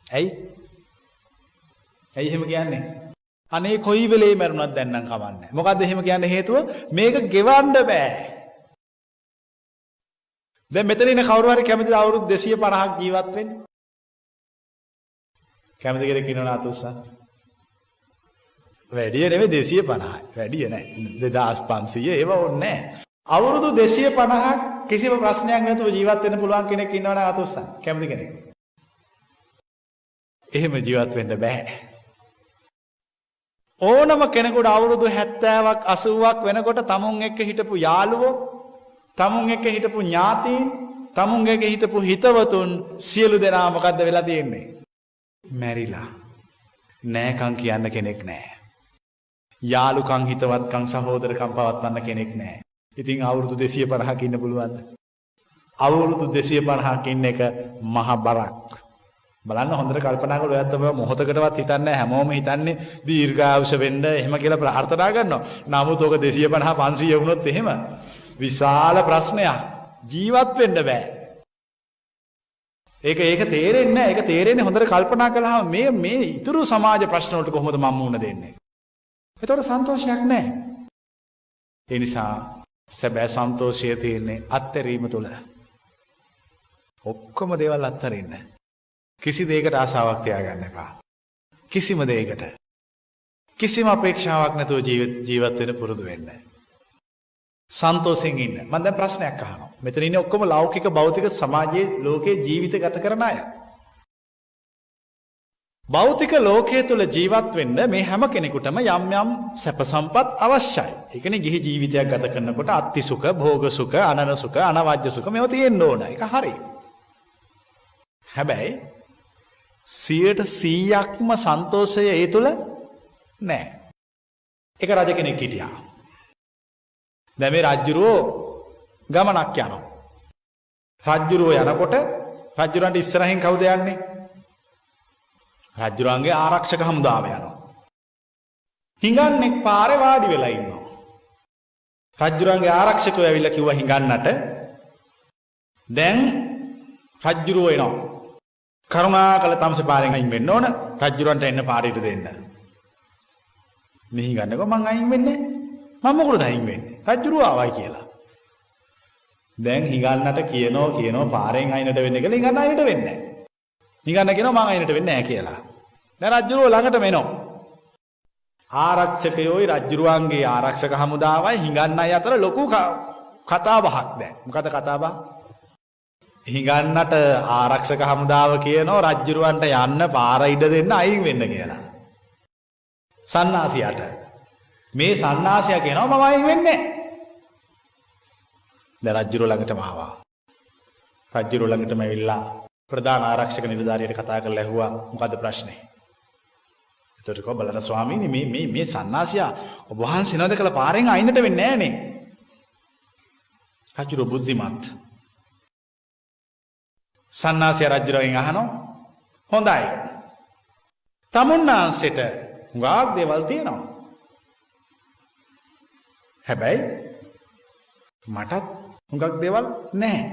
ඇයි? ඇයි එහෙම කියන්නේ? අනේ කොයි වෙලේ මරුණත් දැන් නම් කමන්නේ. මොකද්ද එහෙම කියන්න හේතුව? මේක ගෙවන්න බෑ. දැන් මෙතන ඉන්න කවුරු හරි කැමතිද අවුරුදු 250ක් ජීවත් වෙන්න? කැමති කෙනෙක් ඉන්නවද අතුස්සා? වැඩිය නෙවෙයි 250යි. වැඩිය නෑ. 2500 ඒව ඕනේ නෑ. අවුරුදු 250ක් කිසිම ප්‍රශ්නයක් නැතුව ජීවත් වෙන්න පුළුවන් කෙනෙක් ඉන්නවනම් අතුස්සා. කැමති කෙනෙක්. එහෙම ජීවත් වෙන්න බෑ. ඕනම කෙනෙකුට අවුරුදු 70ක් 80ක් වෙනකොට තමුන් එක්ක හිටපු යාළුවෝ, තමුන් එක්ක හිටපු ඥාතීන්, තමුන් එක්ක හිටපු හිතවතුන් සියලු දෙනා මොකද්ද වෙලා තියෙන්නේ? මැරිලා. නෑකම් කියන්න කෙනෙක් නෑ. යාළුකම් හිතවත්කම් සහෝදරකම් පවත්වන්න කෙනෙක් නෑ. ඉතින් අවුරුදු 250ක් ඉන්න පුළුවන්ද? අවුරුදු 250ක් ඉන්න එක මහ බරක්. බලන්න හොඳට කල්පනා කරලා ඔයත් තමයි මොහොතකටවත් හිතන්නේ හැමෝම හිතන්නේ දීර්ඝායුෂ වෙන්න එහෙම කියලා ප්‍රාර්ථනා කරනවා. නමුත් ඔක 250 500 වුණොත් එහෙම විශාල ප්‍රශ්නයක්. ජීවත් වෙන්න බෑ. ඒක තේරෙන්නේ නැහැ. ඒක තේරෙන්නේ හොඳට කල්පනා කළාම මේ ඊතුරු සමාජ ප්‍රශ්න වලට කොහොමද මම මුහුණ දෙන්නේ? ඒතකොට සන්තෝෂයක් නැහැ. ඒ නිසා සැබෑ සන්තෝෂය තියෙන්නේ අත්හැරීම තුළ. ඔක්කොම දේවල් අත්හරින්න. කිසි දෙයකට ආසාවක් තියාගන්න එපා. කිසිම දෙයකට. කිසිම අපේක්ෂාවක් නැතුව ජීවත් වෙන්න පුරුදු වෙන්න. සන්තෝෂෙන් ඉන්න. මම දැන් ප්‍රශ්නයක් අහනවා. මෙතන ඉන්නේ ඔක්කොම ලෞකික භෞතික සමාජයේ ලෝකේ ජීවිත ගත කරන අය. භෞතික ලෝකයේ තුල ජීවත් වෙන්න මේ හැම කෙනෙකුටම යම් යම් සැප සම්පත් අවශ්‍යයි. ඒ කියන්නේ ගිහි ජීවිතයක් ගත කරනකොට අත්ති සුඛ, භෝග සුඛ, අනන සුඛ, අනවජ්‍ය සුඛ මේවා තියෙන්න ඕන. ඒක හරි. හැබැයි 100%ක්ම සන්තෝෂය ඒ තුල නැහැ. ඒක රජ කෙනෙක් හිටියා. දැන් මේ රජුරෝ ගමනක් යනවා. රජුරෝ යනකොට රජුරන්ට ඉස්සරහින් කවුද යන්නේ? රජුරන්ගේ ආරක්ෂක හමුදාව යනවා. හිඟන්නෙක් පාරේ වාඩි වෙලා ඉන්නවා. රජුරන්ගේ ආරක්ෂකයෝ ඇවිල්ලා කිව්වා හිඟන්නට දැන් රජුරෝ එනවා. කරුණාකර තමසේ පාරෙන් අයින් වෙන්න ඕන. රජුරන්ට එන්න පාරේට දෙන්න. මේ හිඟන්නකෝ මං අයින් වෙන්නේ නැහැ. මම මොකටද අයින් වෙන්නේ? රජුරෝ ආවයි කියලා. දැන් හිඟන්නට කියනවා පාරෙන් අයිනට වෙන්න කියලා හිඟන්න අයිනට වෙන්නේ නැහැ. හිඟන්න කියනවා මං අයිනට වෙන්නේ නැහැ කියලා. දැන් රජුරෝ ළඟටම එනවා. ආරක්ෂකයෝයි රජුරුවන්ගේ ආරක්ෂක හමුදාවයි හිඟන්නයි අතර ලොකු කතා බහක් දැන්. මොකද කතා බහ? හිඟන්නට ආරක්ෂක හමුදාව කියනවා රජුරුවන්ට යන්න පාර ඉඩ දෙන්න අයින් වෙන්න කියලා. සන්නාසියට. මේ සන්නාසියා කියනවා මම අයින් වෙන්නේ නැහැ. දැන් රජුරුව ළඟටම ආවා. රජුරුව ළඟටම ඇවිල්ලා ප්‍රධාන ආරක්ෂක නිලධාරියට කතා කරලා ඇහුවා මොකද්ද ප්‍රශ්නේ? එතකොට කව බලන ස්වාමීනි මේ සන්නාසියා ඔබ වහන්සේ නේද කියලා පාරෙන් අයින්නට වෙන්නේ නැහැ නේ. රජුරුව බුද්ධිමත්. සන්නාසියා රජුරගෙන් අහනවා හොඳයි. තමුන්නාන්සෙට හුඟක් දේවල් තියෙනවා. හැබැයි මටත් හුඟක් දේවල් නැහැ.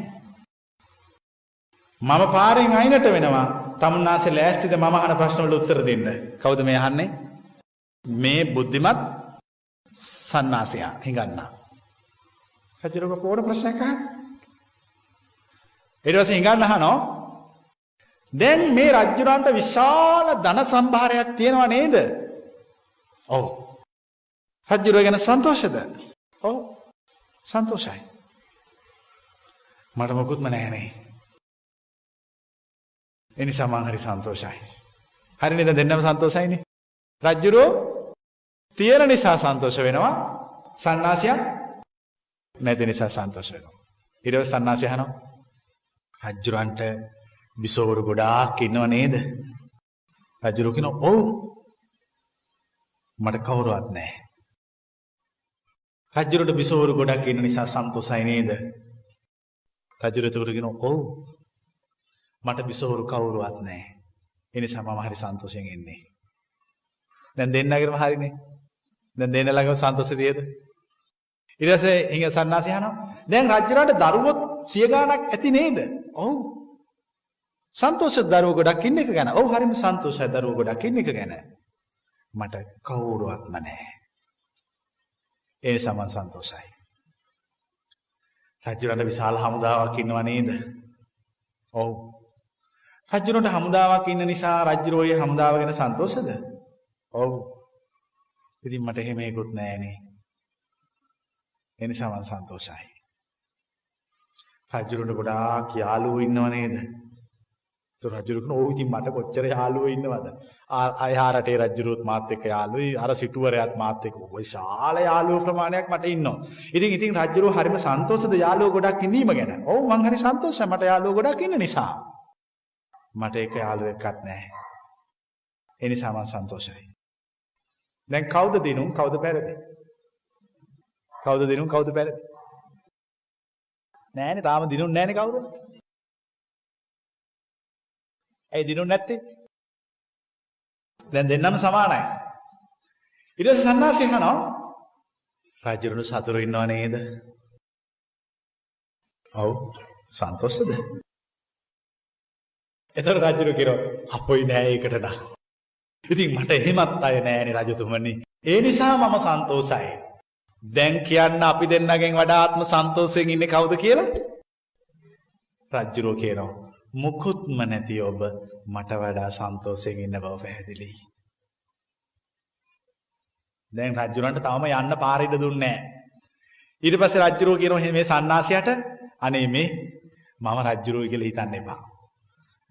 මම පාරෙන් අයිනට වෙනවා. තමුන්නාන්සේ ලෑස්තිද මම අහන ප්‍රශ්න වලට උත්තර දෙන්න? කවුද මේ අහන්නේ? මේ බුද්ධිමත් සන්නාසියා හිඟන්නා. රජුරව පොඩ ප්‍රශ්නයක් අහන්න. ඊට පස්සේ හිඟන්න අහනවා දැන් මේ රජුරන්ට විශාල ධන සම්භාරයක් තියෙනවා නේද? ඔව්. රජුරව ගැන සන්තෝෂද? ඔව්. සන්තෝෂයි. මට මොකුත්ම නැහැ නේ. ඒ නිසා මං හරි සන්තෝෂයි. හරි නේද? දෙන්නම සන්තෝෂයිනේ. රජුරෝ තියෙන නිසා සන්තෝෂ වෙනවා. සන්නාසියා නැති නිසා සන්තෝෂ වෙනවා. ඊට පස්සේ සන්නාසියා අහනවා රජුරන්ට බිසෝවරු ගොඩාක් ඉන්නව නේද? රජුරෝ කියනවා ඔව්. මට කවුරුවත් නැහැ. රජුරට බිසෝවරු ගොඩක් ඉන්න නිසා සන්තෝෂයි නේද? රජුරෝ එතකොට කියනවා ඔව්. මට බිසෝවරු කවුරුවත් නැහැ. ඒ නිසා මම හරි සන්තෝෂයෙන් ඉන්නේ. දැන් දෙන්නගෙම හරිනේ. දැන් දෙන්න ළඟම සන්තෝෂය තියෙද? ඊට පස්සේ හිඟ සන්නාසි අහනවා දැන් රජුරන්ට දරුවෝ 100 ගාණක් ඇති නේද? ඔව්. සන්තෝෂ දරුවෝ ගොඩක් ඉන්න එක ගැන. ඔව් හරිම සන්තෝෂයි දරුවෝ ගොඩක් ඉන්න එක ගැන. මට කවුරුවත්ම නැහැ. ඒ නිසා මම සන්තෝෂයි. රජුරන්ට විශාල හමුදාවක් ඉන්නව නේද? ඔව්. රජුරන්ට හමුදාවක් ඉන්න නිසා රජුරෝ ඒ හමුදාව ගැන සන්තෝෂද? ඔව්. ඉතින් මට එහෙම එකකුත් නැහැනේ. ඒ නිසා මම සන්තෝෂයි. රජුරන්ට ගොඩාක් යාළුවෝ ඉන්නව නේද? රජුරුකන ඕ ඉතින් මට කොච්චර යාළුවෝ ඉන්නවද? ආය රටේ රජුරුත් මාත් එක්ක යාළුවෝයි, අර සිටුවරයාත් මාත් එක්ක විශාල යාළුවෝ ප්‍රමාණයක් මට ඉන්නවා. ඉතින් රජුරුව හරිම සන්තෝෂද යාළුවෝ ගොඩක් ඉඳීම ගැන? ඔව් මං හරි සන්තෝෂයි මට යාළුවෝ ගොඩක් ඉන්න නිසා. මට එක යාළුවෙක්වත් නැහැ. ඒ නිසා මම සන්තෝෂයි. දැන් කවුද දිනුම් කවුද පැරදි? කවුද දිනුම් කවුද පැරදි? නෑනේ තාම දිනුම් නෑනේ කවුරුත්. ඇයි දිනුම් නැත්තේ? දැන් දෙන්නම සමානයි. ඊට පස්සේ සන්නාසය අහනවා රජුරුන් සතුරු ඉන්නව නේද? ඔව් සන්තෝෂද? එතකොට රජුරු කියනවා අපොයි නෑ ඒකට නා. ඉතින් මට එහෙමත් අය නෑනේ රජතුමනි. ඒ නිසා මම සන්තෝෂයි. දැන් කියන්න අපි දෙන්නගෙන් වඩා ආත්ම සන්තෝෂයෙන් ඉන්නේ කවුද කියලා? රජුරු කියනවා මුකුත්ම නැති ඔබ මට වඩා සන්තෝෂයෙන් ඉන්න බව පැහැදිලි. දැන් රජුරන්ට තවම යන්න පාර ඉඩ දුන්නේ නැහැ. ඊට පස්සේ රජුරෝ කියනවා මේ සන්නාසියට අනේ මේ මම රජුරෝ කියලා හිතන්න එපා.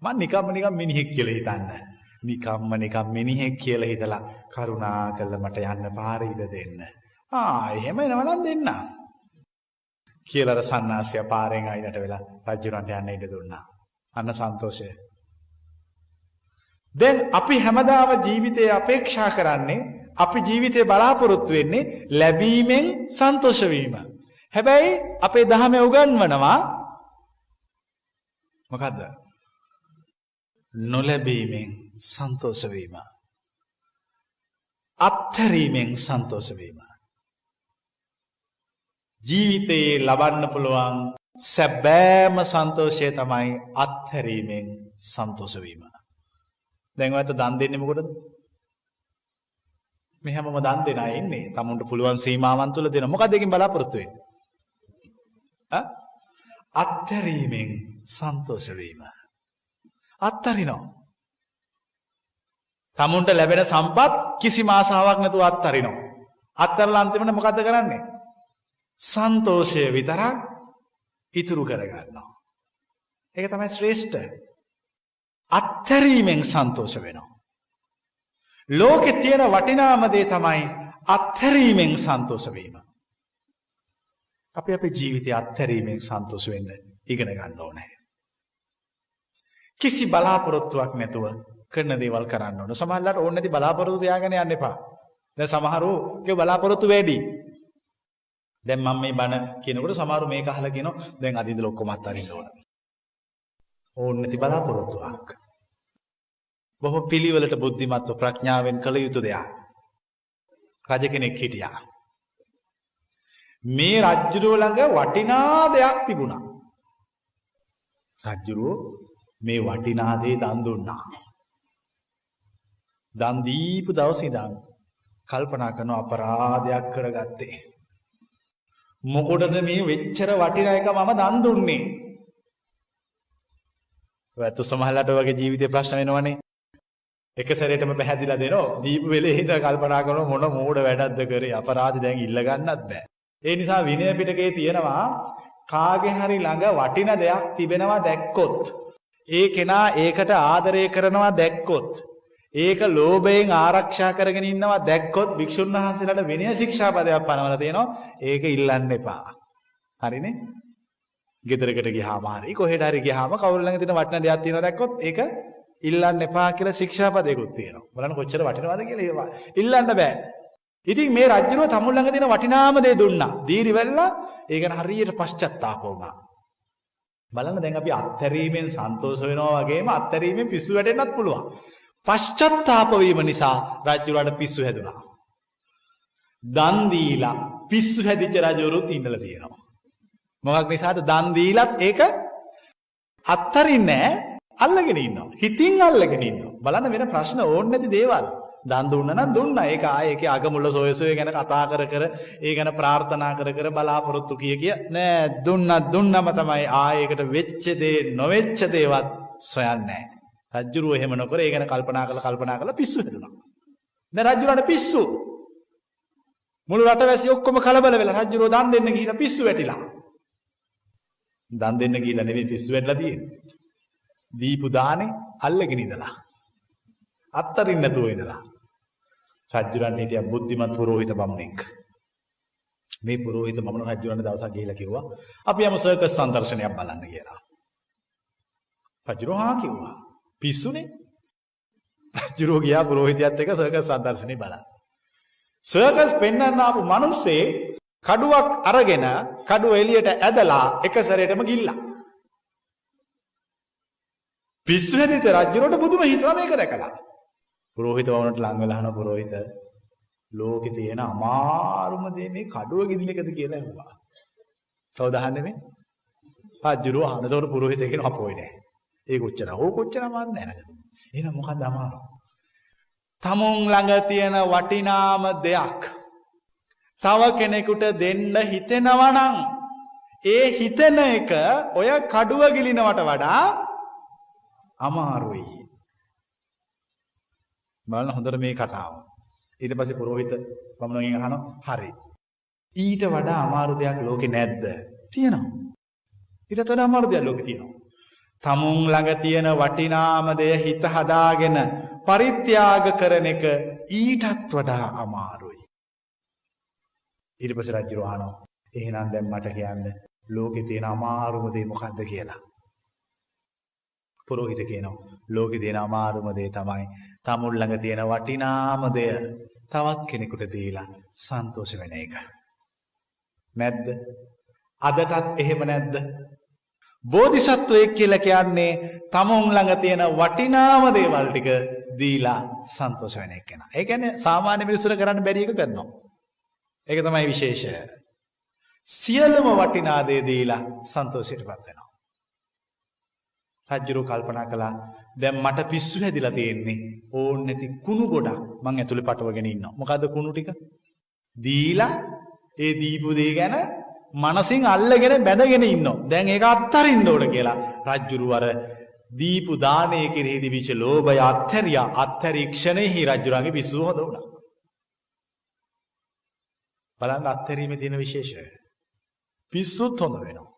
මම නිකම්ම මිනිහෙක් කියලා හිතන්න. නිකම් මිනිහෙක් කියලා හිතලා කරුණා කරලා මට යන්න පාර ඉඩ දෙන්න. එහෙම එනවනම් දෙන්න. කියලා අර සන්නාසියා පාරෙන් අයිනට වෙලා රජුරන්ට යන්න ඉඩ දුන්නා. අන්න සන්තෝෂය. දැන් අපි හැමදාම ජීවිතේ අපේක්ෂා කරන්නේ අපි ජීවිතේ බලාපොරොත්තු වෙන්නේ ලැබීමෙන් සන්තෝෂ වීම. හැබැයි අපේ දහමේ උගන්වනවා මොකද්ද? නොලැබීමෙන් සන්තෝෂ වීම. අත්හැරීමෙන් සන්තෝෂ වීම. ජීවිතේ ලබන්න පුළුවන් සැබෑම සන්තෝෂය තමයි අත්හැරීමෙන් සන්තෝෂ වීම. දැන් ඔයත් දන් දෙන්නේ මොකටද? මේ හැමෝම දන් දෙන අය ඉන්නේ. තමුන්ට පුළුවන් සීමාවන් තුල දෙන. මොකක්ද ඒකෙන් බලාපොරොත්තු වෙන්නේ? අත්හැරීමෙන් සන්තෝෂ වීම. අත්හරිනවා. තමුන්ට ලැබෙන සම්පත් කිසිම ආසාවක් නැතුව අත්හරිනවා. අත්හැරලා අන්තිමට මොකද්ද කරන්නේ? සන්තෝෂය විතරක් ඉතුරු කරගන්නවා. ඒක තමයි ශ්‍රේෂ්ඨ. අත්හැරීමෙන් සන්තෝෂ වෙනවා. ලෝකේ තියෙන වටිනාම දේ තමයි අත්හැරීමෙන් සන්තෝෂ වීම. අපි අපේ ජීවිතය අත්හැරීමෙන් සන්තෝෂ වෙන්න ඉගෙන ගන්න ඕනේ. කිසි බලාපොරොත්තුවක් නැතුව කරන දේවල් කරන්න ඕන. සමහරවිට ඕනේ නැති බලාපොරොත්තු තියාගෙන යන්න එපා. දැන් සමහරව බලාපොරොත්තු වැඩි. දැන් මම මේ බණ කියනකොට සමහරව මේක අහලා කියනවා දැන් අද ඉඳලා ඔක්කොම අත්හරින්න ඕන. ඕනේ නැති බලාපොරොත්තුවක්. බොහෝ පිළිවෙලට බුද්ධිමත්ව ප්‍රඥාවෙන් කළ යුතු දෙයක්. රජ කෙනෙක් හිටියා. මේ රජුරෝ ළඟ වටිනා දෙයක් තිබුණා. රජුරෝ මේ වටිනා දේ දන් දුන්නා. දන් දීපු දවසේ ඉඳන් කල්පනා කරන අපරාධයක් කරගත්තේ. මොකටද මේ වෙච්චර වටිනා එක මම දන් දුන්නේ? ඔයත් සමහරලාට වගේ ජීවිතේ ප්‍රශ්න වෙනවනේ. එක සැරේටම පැහැදිලා දෙනවා. දීපු වෙලේ හිත කල්පනා කරන මොන මෝඩ වැඩක්ද කරේ? අපරාධ දැන් ඉල්ල ගන්නත් බෑ. ඒ නිසා විනය පිටකේ තියෙනවා කාගේ හරි ළඟ වටින දෙයක් තිබෙනවා දැක්කොත් ඒ කෙනා ඒකට ආදරය කරනවා දැක්කොත් ඒක ලෝභයෙන් ආරක්ෂා කරගෙන ඉන්නවා දැක්කොත් භික්ෂුන් වහන්සේලාට විනය ශික්ෂාපදයක් පනවලා තියෙනවා. ඒක ඉල්ලන්න එපා. හරිනේ? ගෙදරකට ගියාම හරි කොහෙට හරි ගියාම කවුරු ළඟ තියෙන වටින දෙයක් තියෙනවා දැක්කොත් ඒක ඉල්ලන්න එපා කියලා ශික්ෂාපදයකුත් තියෙනවා. බලන්න කොච්චර වටිනවද කියලා. ඉල්ලන්න බෑ. ඉතින් මේ රජුව තමුන් ළඟ තියෙන වටිනාම දේ දුන්නා. දීරි වෙල්ලා ඒක හරියට පශ්චත්තාප වුණා. බලන්න දැන් අපි අත්හැරීමෙන් සන්තෝෂ වෙනවා වගේම අත්හැරීමෙන් පිස්සු වැටෙන්නත් පුළුවන්. පශ්චත්තාප වීම නිසා රජුරට පිස්සු හැදුනා. දන් දීලා පිස්සු හැදිච්ච රජවරුත් ඉඳලා තියෙනවා. මොකක් නිසාද? දන් දීලත් ඒක අත්තරින්නේ අල්ලගෙන ඉන්නවා. හිතින් අල්ලගෙන ඉන්නවා. බලන්න වෙන ප්‍රශ්න ඕනේ නැති දේවල්. දන් දුන්නා නම් දුන්නා. ඒක ආයේ ඒකේ අගමුල සොයසොය ගැන කතා කර කර ඒ ගැන ප්‍රාර්ථනා කර කර බලාපොරොත්තු කිය නෑ දුන්නම තමයි ආයේ ඒකට වෙච්ච දේ නොවෙච්ච දේවත් සොයන්නේ නෑ. රජුරුව එහෙම නොකර ඒ ගැන කල්පනා කරලා පිස්සු හැදුනා. දැන් රජුරන්ට පිස්සු. මුළු රටවැසියෝ ඔක්කොම කලබල වෙලා රජුරුව දන් දෙන්න ගිහිලා පිස්සු වැටිලා. දන් දෙන්න ගිහිල්ලා නෙවෙයි පිස්සු වැටලා තියෙන්නේ. දීපු දානේ අල්ලගෙන ඉඳලා. අත්තරින් නැතුව ඉඳලා. රජුරන් හිටියා බුද්ධිමත් පුරෝහිත බමුණෙක්. මේ පුරෝහිත බමුණ රජුරන් දවසක් ගිහිල්ලා කිව්වා අපි යමු සර්කස් සංදර්ශනයක් බලන්න කියලා. රජුරෝ හා කිව්වා. පිස්සුනේ. රජුරෝ ගියා පුරෝහිතයත් එක්ක සර්කස් සංදර්ශනේ බලන්න. සර්කස් පෙන්වන්න ආපු මිනිස්සේ කඩුවක් අරගෙන කඩුව එළියට ඇදලා එක සැරේටම ගිල්ලා. පිස්සු හැදිත රජුරට පුදුම හිතුණා මේක දැකලා. පුරෝහිත වුණට ලං වෙලා අහන පුරෝහිත ලෝකේ තියෙන අමාරුම දේ මේ කඩුව ගිල්ල එකද කියලා ඇහුවා. කවුද අහන්නේ මේ? රජුරෝ අහනතොට පුරෝහිත කියන අපෝයි නෑ. ඒක කොච්චර අමාරු නෑ නේද? එහෙනම් මොකක්ද අමාරු? තමුන් ළඟ තියෙන වටිනාම දෙයක් තව කෙනෙකුට දෙන්න හිතෙනවා නම් ඒ හිතෙන එක ඔය කඩුව ගිලිනවට වඩා අමාරුයි. බලන්න හොඳට මේ කතාව. ඊට පස්සේ පුරෝහිත බමුණගෙන් අහනවා හරි. ඊට වඩා අමාරු දෙයක් ලෝකේ නැද්ද? තියෙනවා. ඊට වඩා අමාරු දෙයක් ලෝකේ තියෙනවා. තමුන් ළඟ තියෙන වටිනාම දෙය හිත හදාගෙන පරිත්‍යාග කරන එක ඊටත් වඩා අමාරුයි. ඊට පස්සේ රජු අහනවා එහෙනම් දැන් මට කියන්න ලෝකේ තියෙන අමාරුම දේ මොකද්ද කියලා. පුරෝහිත කියනවා ලෝකේ තියෙන අමාරුම දේ තමයි තමුන් ළඟ තියෙන වටිනාම දෙය තවත් කෙනෙකුට දීලා සන්තෝෂ වෙන එක. නැද්ද? අදටත් එහෙම නැද්ද? බෝධිසත්වයෙක් කියලා කියන්නේ තමුන් ළඟ තියෙන වටිනාම දේවල් ටික දීලා සන්තෝෂ වෙන එක නා. ඒ කියන්නේ සාමාන්‍ය මිනිස්සුන්ට කරන්න බැරි එක කරනවා. ඒක තමයි විශේෂය. සියලුම වටිනා දේ දීලා සන්තෝෂයටපත් වෙනවා. රජුරු කල්පනා කළා දැන් මට පිස්සු හැදිලා තියෙන්නේ ඕන් නැති කුණු ගොඩක් මං ඇතුලේ පටවගෙන ඉන්නවා. මොකද්ද කුණු ටික? දීලා ඒ දීපු දේ ගැන මනසින් අල්ලගෙන බැඳගෙන ඉන්නවා. දැන් ඒක අත්තරින්න ඕන කියලා රජුරු අර දීපු දානයේ කෙරෙහි දිවිච ලෝභය අත්තරියා අත්තරීක්ෂණෙහි රජුරන්ගේ පිස්සු හොද වුණා. බලන්න අත්තරීමේ තියෙන විශේෂය. පිස්සුත් හොඳ වෙනවා.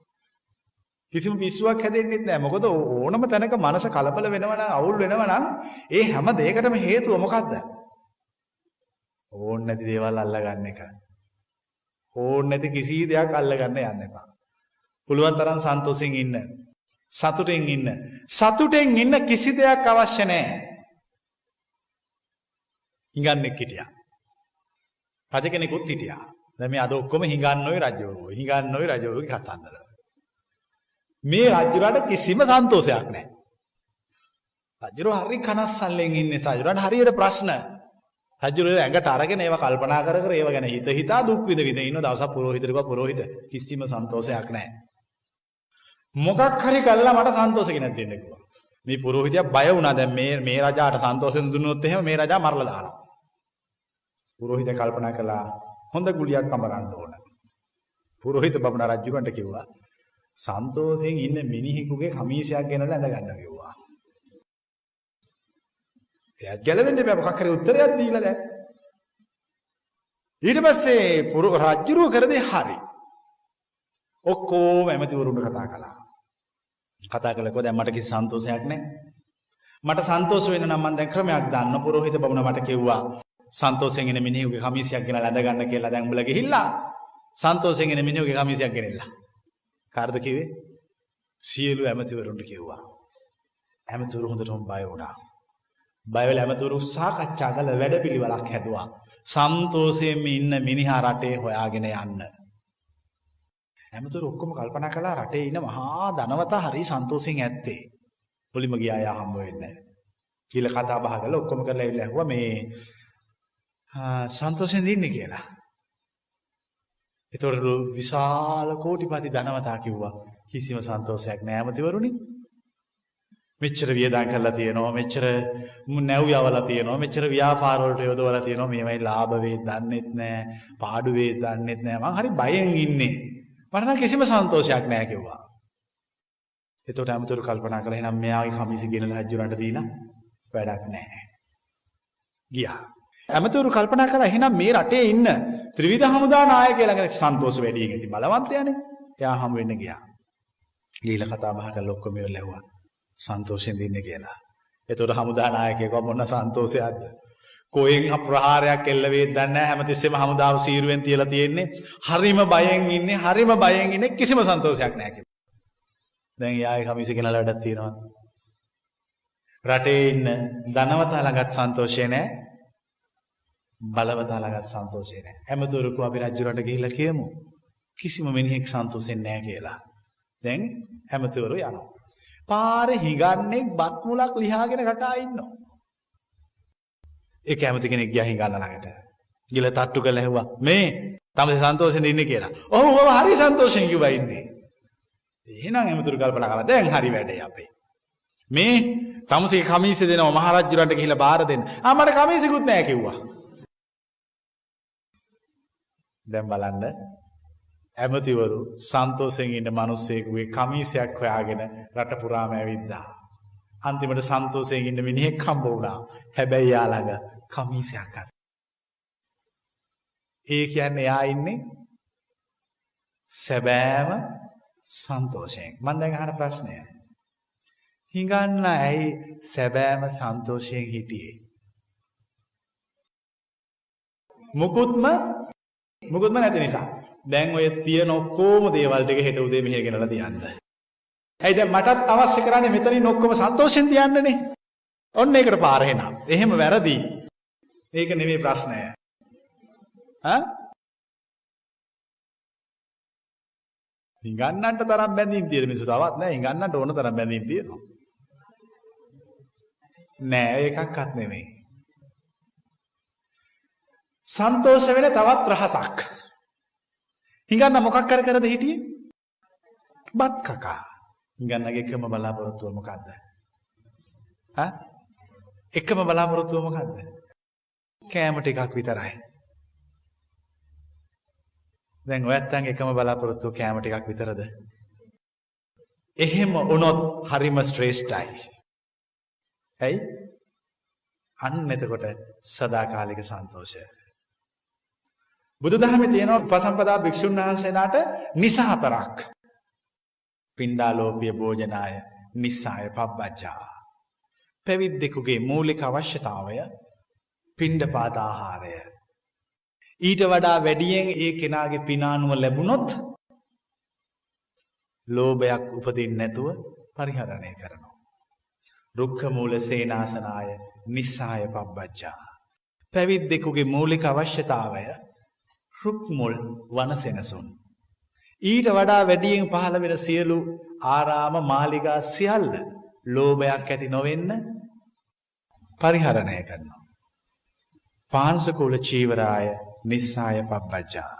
කිසිම පිස්සුවක් හැදෙන්නේ නැහැ. මොකද ඕනම තැනක මනස කලබල වෙනවා නම් අවුල් වෙනවා නම් ඒ හැම දෙයකටම හේතුව මොකද්ද? ඕන් නැති දේවල් අල්ලගන්න එක. ඕන් නැති කිසි දෙයක් අල්ලගන්න යන්න එපා. පුළුවන් තරම් සන්තෝෂෙන් ඉන්න. සතුටෙන් ඉන්න. සතුටෙන් ඉන්න කිසි දෙයක් අවශ්‍ය නැහැ. හිඟන්නෙක් හිටියා. රජ කෙනෙකුත් හිටියා. දැන් මේ අද ඔක්කොම හිඟන්නෝයි රජවරුගේ කතන්දර. මේ රජුරට කිසිම සන්තෝෂයක් නැහැ. රජුර හරි කනස්සල්ලෙන් ඉන්නේ. රජුරට හරියට ප්‍රශ්න. රජුර ඇඟට අරගෙන ඒව කල්පනා කර කර ඒව ගැන හිතා දුක් විඳ ඉන්න දවසක් පුරෝහිත කිසිම සන්තෝෂයක් නැහැ. මොකක් හරි කළා මට සන්තෝෂෙක නැති දෙන්න කිව්වා. මේ පුරෝහිතයා බය වුණා දැන් මේ රජාට සන්තෝෂෙන් දුන්නොත් එහෙම මේ රජා මරලා දානවා. පුරෝහිත කල්පනා කළා හොඳ ගුලියක් අමරන්න ඕන. පුරෝහිත බමුණ රජුන්ට කිව්වා සන්තෝෂයෙන් ඉන්න මිනිහෙකුගේ කමීසයක් ගෙනලා ඇඳ ගන්න කිව්වා. එයා ගැලවෙන්නේ බෑ මොකක් හරි උත්තරයක් දීලා දැන්. ඊට පස්සේ රජුරුව කරදේ හරි. ඔක්කොම ඇමතිවරුන්ට කතා කළා. කතා කළකෝ දැන් මට කිසි සන්තෝෂයක් නැහැ. මට සන්තෝෂ වෙන්න නම් මම දැන් ක්‍රමයක් දාන්න. පුරෝහිත බමුණ මට කිව්වා සන්තෝෂයෙන් ඉන්න මිනිහෙකුගේ කමීසයක් ගෙනලා ඇඳ ගන්න කියලා. දැන් උඹලා ගිහිල්ලා සන්තෝෂයෙන් ඉන්න මිනිහෙකුගේ කමීසයක් ගෙනilla. කාර්ද කිව්වේ? සියලු ඇමතිවරුන්ට කිව්වා. ඇමතිවරු හොඳටම බය වුණා. බය වෙලා ඇමතිවරු සාකච්ඡා කළ වැඩපිළිවෙලක් හැදුවා. සන්තෝෂයෙන් ඉන්න මිනිහා රටේ හොයාගෙන යන්න. ඇමතිවරු ඔක්කොම කල්පනා කළා රටේ ඉන්න මහා ධනවතා හරි සන්තෝෂයෙන් ඇත්තේ. මුලින්ම ගියා යා හම්බ වෙන්නේ. කියලා කතා බහ කළා ඔක්කොම කරලා ඉල්ල ඇහුවා මේ සන්තෝෂෙන් ඉන්නේ කියලා. ඒතකොට විශාල කෝටිපති ධනවතා කිව්වා කිසිම සන්තෝෂයක් නෑ ඇමතිවරුනි. මෙච්චර වියදම් කරලා තියෙනවා, මෙච්චර නැව් යවලා තියෙනවා, මෙච්චර ව්‍යාපාර වලට යොදවලා තියෙනවා, මේවයි ලාභ වේ දන්නෙත් නැහැ, පාඩු වේ දන්නෙත් නැහැ. මං හරි බයෙන් ඉන්නේ. මට නම් කිසිම සන්තෝෂයක් නැහැ කිව්වා. එතකොට අමතර කල්පනා කළා එහෙනම් මෙයාගේ කමිස ගෙනලා රජුරන්ට දීලා වැඩක් නැහැ. ගියා. අමතර කල්පනා කළා එහෙනම් මේ රටේ ඉන්න ත්‍රිවිධ හමුදා නායකයා ළඟ සන්තෝෂ වැඩි එක. ඉතින් බලවන්තයානේ. එයා හම් වෙන්න ගියා. ගිහිල්ලා කතා බහ කරලා ඔක්කොම ඉවරලා සන්තෝෂෙන් දින්නේ කියලා. එතකොට හමුදා නායකයෙක් මොන සන්තෝෂයක්ද? කොහෙන් ප්‍රහාරයක් එල්ල වේද දන්නේ නැහැ. හැමතිස්සෙම හමුදාව සීරුවෙන් තියලා තියෙන්නේ. හරිම බයෙන් ඉන්නේ, කිසිම සන්තෝෂයක් නැහැ කිව්වා. දැන් යායේ කමිස ගෙනලා වැඩක් තියෙනවා. රටේ ඉන්න ධනවතා ළඟත් සන්තෝෂය නැහැ. බලවතා ළඟත් සන්තෝෂය නැහැ. හැමතොරකු අපි රජුරට ගිහිල්ලා කියමු. කිසිම මිනිහෙක් සන්තෝෂෙන් නැහැ කියලා. දැන් හැමතොරු යනවා. පාරේ හිඟන්නේ බත් මුලක් ලියාගෙන කකා ඉන්නවා. ඒ කැමති කෙනෙක් ගියා හිඟන්න ළඟට. ගිල තට්ටු කරලා ඇහුවා මේ තමයි සන්තෝෂෙන් ඉන්නේ කියලා. ඔව් ඔව් හරි සන්තෝෂෙන් කිව්වා ඉන්නේ. එහෙනම් හැමතුරු කල්පනා කරලා දැන් හරි වැඩේ අපේ. මේ තමුසේ කමීස දෙනවා මහරජුරන්ට ගිහිල්ලා බාර දෙන්න. මට කමීසෙකුත් නැහැ කිව්වා. දැන් බලන්න ඇමතිවරු සන්තෝෂෙන් ඉන්න මිනිස්සෙකුගේ කමීසයක් හොයාගෙන රට පුරාම ඇවිද්දා. අන්තිමට සන්තෝෂයෙන් ඉන්න මිනිහෙක් හම්බ වුණා. හැබැයි යා ළඟ කමීසයක් අත. ඒ කියන්නේ යා ඉන්නේ සැබෑම සන්තෝෂයෙන්. මම දැන් අහන ප්‍රශ්නය. හිඟන්න ඇයි සැබෑම සන්තෝෂයෙන් හිටියේ? මුකුත්ම නැති නිසා. දැන් ඔය තියෙන ඔක්කොම දේවල් ටික හෙට උදේ මෙහෙ ගෙනලා තියන්න. ඇයි දැන් මටත් අවශ්‍ය කරන්නේ මෙතනින් ඔක්කොම සන්තෝෂෙන් තියන්නනේ. ඔන්න ඒකට පාර එනවා. එහෙම වැරදි. ඒක නෙමෙයි ප්‍රශ්නය. හිඟන්නන්ට තරම් බැඳීම් තියෙන මිනිස්සු තවත් නෑ. හිඟන්නන්ට ඕන තරම් බැඳීම් තියෙනවා. නෑ ඒකක්වත් නෙමෙයි. සන්තෝෂ වෙන තවත් රහසක්. හිඟන්න මොකක් කරද හිටියේ? බත් කකා. හිඟන්නගේ එකම බලාපොරොත්තුව මොකද්ද? එකම බලාපොරොත්තුව මොකද්ද? කෑම ටිකක් විතරයි. දැන් ඔයත්තන් එකම බලාපොරොත්තුව කෑම ටිකක් විතරද? එහෙම වුණොත් හරිම ශ්‍රේෂ්ඨයි. ඇයි? අන්න එතකොට සදාකාලික සන්තෝෂය. බුදුදහමේ තියෙනවා උපසම්පදා භික්ෂුන් වහන්සේලාට නිස හතරක්. පිණ්ඩාලෝපිය භෝජනාය, නිස්සාය, පබ්බජ්ජා. පැවිද්දෙකුගේ මූලික අවශ්‍යතාවය පිණ්ඩපාත ආහාරය. ඊට වඩා වැඩියෙන් ඒ කෙනාගේ පිනානුව ලැබුණොත් ලෝභයක් උපදින්නේ නැතුව පරිහරණය කරනවා. රුක්ඛ මූල සේනාසනාය, නිස්සාය, පබ්බජ්ජා. පැවිද්දෙකුගේ මූලික අවශ්‍යතාවය රුක් මුල් වනසෙනසුන්. ඊට වඩා වැඩියෙන් පහළ වෙන සියලු ආරාම මාලිගා සියල්ල ලෝභයක් ඇති නොවෙන්න පරිහරණය කරනවා. පාංශකූල චීවරාය, නිස්සාය, පබ්බජ්ජා.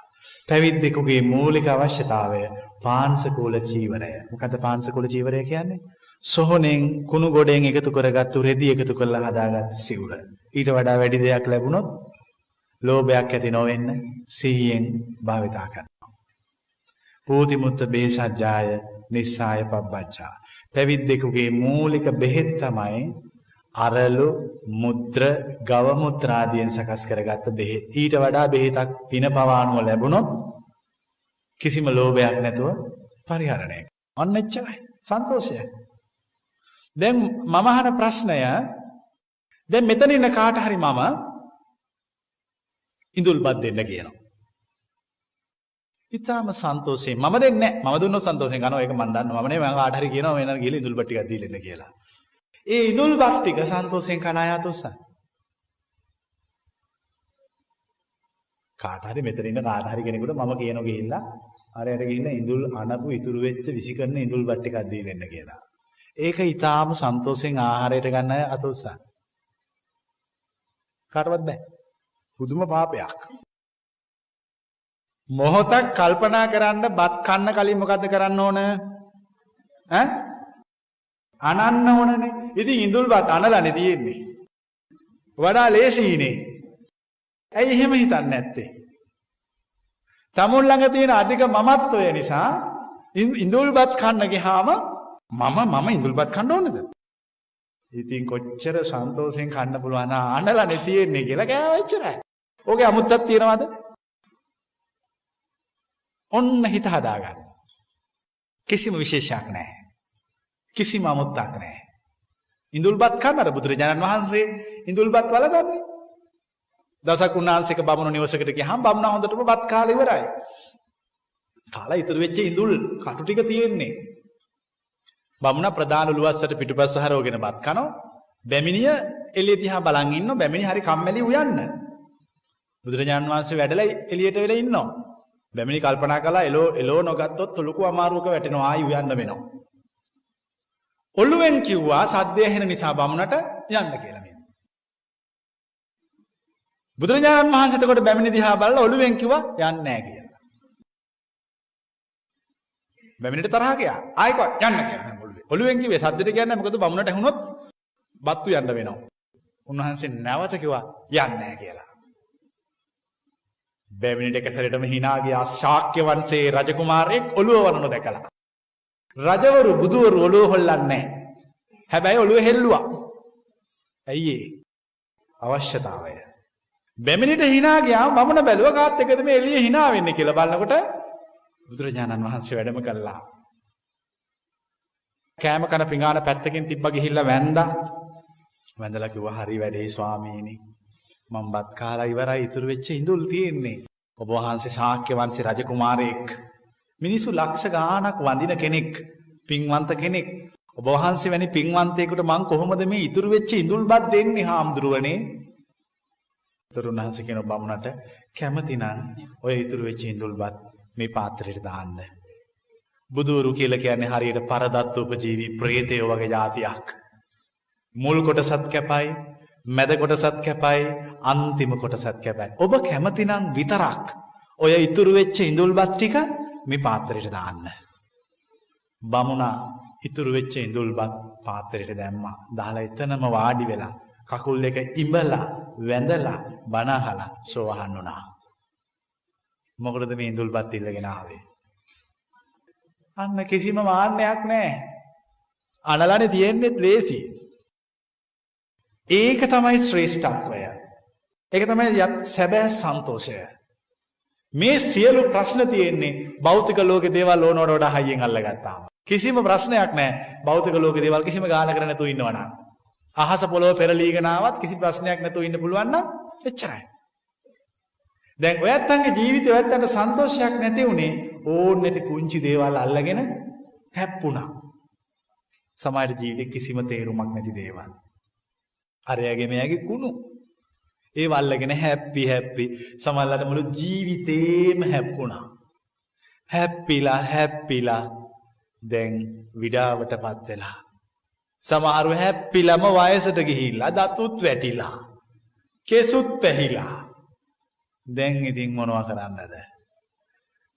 පැවිද්දෙකුගේ මූලික අවශ්‍යතාවය පාංශකූල චීවරය. මොකද පාංශකූල චීවරය කියන්නේ? සොහොනෙන් කුණු ගොඩෙන් එකතු කරගත්තු රෙදි එකතු කරලා හදාගත්තු සිවුර. ඊට වඩා වැඩි දෙයක් ලැබුණොත් ලෝභයක් ඇති නොවෙන්න සිහියෙන් භාවිතා කරනවා. පූතිමුත්ත බේසජ්ජාය, නිස්සාය, පබ්බජ්ජා. පැවිද්දෙකුගේ මූලික බෙහෙත් තමයි අරලු, මුද්‍ර, ගව මුත්‍රාදියෙන් සකස් කරගත්ත බෙහෙත්. ඊට වඩා බෙහෙතක් පින පවානුව ලැබුණොත් කිසිම ලෝභයක් නැතුව පරිහරණය කරනවා. අන්න එච්චරයි සන්තෝෂය. දැන් මම අහන ප්‍රශ්නය, දැන් මෙතන ඉන්න කාට හරි මම ඉඳුල්පත් දෙන්න කියනවා. ඉතාලම සන්තෝෂයෙන් මම දෙන්නේ නැහැ. මම දුන්නොත් සන්තෝෂයෙන් කනවා. ඒක මම දන්නවා. මම නේ මම කාට හරි කියනවා මෙන්න ගිහලා ඉඳුල්පත් ටිකක් දීලා ඉන්න කියලා. ඒ ඉඳුල්පත් ටික සන්තෝෂයෙන් කන අය අතොස්සන්. කාට හරි මෙතන ඉන්න කාට හරි කෙනෙකුට මම කියනවා ගිහිල්ලා අරයට ගිහින් ඉඳුල් අනපු ඉතුරු වෙච්ච විසිකරන ඉඳුල්පත් ටිකක් දීලා ඉන්න කියලා. ඒක ඉතාලම සන්තෝෂයෙන් ආහාරයට ගන්න අය අතොස්සන්. කාටවත් බෑ. පුදුම පාපයක්. මොහොතක් කල්පනා කරන්න බත් කන්න කලින් මොකද්ද කරන්න ඕන? අනන්න ඕනනේ. ඉතින් ඉඳුල්පත් අනලානේ තියෙන්නේ. වඩා ලේසියිනේ. ඇයි එහෙම හිතන්නේ නැත්තේ? තමුන් ළඟ තියෙන අධික මමත්වය නිසා ඉඳුල්පත් කන්න ගියාම මම ඉඳුල්පත් කන්න ඕනද? ඉතින් කොච්චර සන්තෝෂෙන් කන්න පුළුවන් අනලානේ තියෙන්නේ කියලා කෑවා එච්චරයි. ඕකේ අමුත්තක් තියනවද? ඔන්න හිත හදාගන්න. කිසිම විශේෂයක් නැහැ. කිසිම අමුත්තක් නැහැ. ඉඳුල්පත් කන්නර බුදුරජාණන් වහන්සේ ඉඳුල්පත් වලදන්නේ. දවසක් උන්වහන්සේක බමුණු නිවසකට ගියාම බමුණා හොඳටම බත් කාලා ඉවරයි. කාලා ඉතුරු වෙච්ච ඉඳුල් කටු ටික තියෙන්නේ. බමුණා ප්‍රධාන උළුවස්සට පිටුපස්ස හරවගෙන බත් කනවා. බැමිණිය එළිය දිහා බලන් ඉන්නවා. බැමිණි හරි කම්මැලි උයන්න. බුදුරජාණන් වහන්සේ වැඩලා එළියට වෙලා ඉන්නවා. බැමිණි කල්පනා කළා එලෝ නොගත්තොත් ලොකු අමාරුවක වැටෙනවා ආයි උයන්න වෙනවා. ඔළුවෙන් කිව්වා සද්දය ඇහෙන නිසා බමුණට යන්න කියලා මේ. බුදුරජාණන් වහන්සේ එතකොට බැමිණි දිහා බලලා ඔළුවෙන් කිව්වා යන්නේ නැහැ කියලා. බැමිණිට තරහ ගියා. ආයි කෝ යන්න කියලා ඔළුවෙන්. ඔළුවෙන් කිව්වේ සද්දෙට කියන්නේ මොකද බමුණට ඇහුනොත් බත්තු යන්න වෙනවා. උන්වහන්සේ නැවත කිව්වා යන්නේ නැහැ කියලා. බැමිණිට එක සැරේටම hina ගියා ශාක්‍ය වංශයේ රජකුමාරයෙක් ඔළුව වරන දැකලා. රජවරු බුදුවරු ඔළුව හොල්ලන්නේ නැහැ. හැබැයි ඔළුව හෙල්ලුවා. ඇයි ඒ? අවශ්‍යතාවය. බැමිණිට hina ගියා බමුණ බැලුවා කාත් එකද මේ එළිය hina වෙන්නේ කියලා බලනකොට බුදුරජාණන් වහන්සේ වැඩම කළා. කෑම කන පිඟාන පැත්තකින් තිබ්බ ගිහිල්ලා වැන්දා. වැඳලා කිව්වා හරි වැඩේ ස්වාමීනි. මම බත් කාලා ඉවරයි ඉතුරු වෙච්ච ඉඳුල් තියෙන්නේ. ඔබ වහන්සේ ශාක්‍ය වංශේ රජකුමාරයෙක්. මිනිස්සු ලක්ෂ ගාණක් වඳින කෙනෙක්, පින්වන්ත කෙනෙක්. ඔබ වහන්සේ වැනි පින්වන්තයෙකුට මං කොහොමද මේ ඉතුරු වෙච්ච ඉඳුල්පත් දෙන්නේ හාමුදුරුවනේ? තරුණහන්සේ කියන බමුණට කැමතිනම් ඔය ඉතුරු වෙච්ච ඉඳුල්පත් මේ පාත්‍රයට දාන්න. බුදුරු කියලා කියන්නේ හරියට පරදත්ත උපජීවි ප්‍රේතයෝ වගේ જાතියක්. මුල් කොටසත් කැපයි, මැද කොටසත් කැපයි, අන්තිම කොටසත් කැපයි. ඔබ කැමතිනම් විතරක් ඔය ඉතුරු වෙච්ච ඉඳුල්පත් ටික මේ පාත්‍රයට දාන්න. බමුණා ඉතුරු වෙච්ච ඉඳුල්පත් පාත්‍රයට දැම්මා. දාලා එතනම වාඩි වෙලා කකුල් දෙක ඉඹලා වැඳලා බණ අහලා සෝවහන් වුණා. මොකටද මේ ඉඳුල්පත් ඉල්ලගෙන ආවේ? අන්න කිසිම මාන්නයක් නැහැ. අනලනේ තියෙන්නේ ලේසි. ඒක තමයි ශ්‍රේෂ්ඨත්වය. ඒක තමයි සැබෑ සන්තෝෂය. මේ සියලු ප්‍රශ්න තියෙන්නේ භෞතික ලෝකේ දේවල් ඕනවට වඩා හයියෙන් අල්ලගත්තාම. කිසිම ප්‍රශ්නයක් නැහැ. භෞතික ලෝකේ දේවල් කිසිම ගානකට නැතුව ඉන්නවනම්. අහස පොළොව පෙරලීගෙන ආවත් කිසි ප්‍රශ්නයක් නැතුව ඉන්න පුළුවන් නම් එච්චරයි. දැන් ඔයත්තන්ගේ ජීවිතේ ඔයත්තන්ට සන්තෝෂයක් නැති උනේ ඕන් නැති කුංචි දේවල් අල්ලගෙන හැප්පුණා. සමහර ජීවිතේ කිසිම තේරුමක් නැති දේවල්. අරයාගේ මෙයාගේ කුණු. ඒ වල්ලගෙන හැප්පි සමහරවිට මුළු ජීවිතේම හැප්පුණා. හැප්පිලා දැන් විඩාවටපත් වෙලා. සමහරව හැප්පිලම වයසට ගිහිල්ලා දතුත් වැටිලා. කෙසුත් පැහිලා. දැන් ඉතින් මොනවා කරන්නද?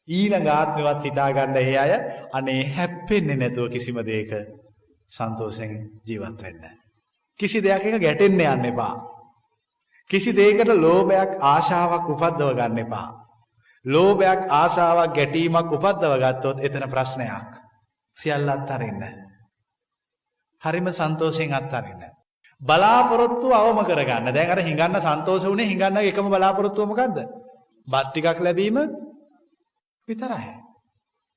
ඊළඟ ආත්මෙවත් හිතා ගන්න ඒ අය අනේ හැප්පෙන්නේ නැතුව කිසිම දෙයක සන්තෝෂෙන් ජීවත් වෙන්න. කිසි දෙයක් එක ගැටෙන්න යන්න එපා. කිසි දෙයකට ලෝභයක් ආශාවක් උපද්දව ගන්න එපා. ලෝභයක් ආශාවක් ගැටීමක් උපද්දව ගත්තොත් එතන ප්‍රශ්නයක්. සියල්ල අත්හරින්න. හරිම සන්තෝෂයෙන් අත්හරින්න. බලාපොරොත්තු අවම කරගන්න. දැන් අර හිඟන්න සන්තෝෂ වුණේ හිඟන්නගේ එකම බලාපොරොත්තුව මොකද්ද? බත් ටිකක් ලැබීම විතරයි.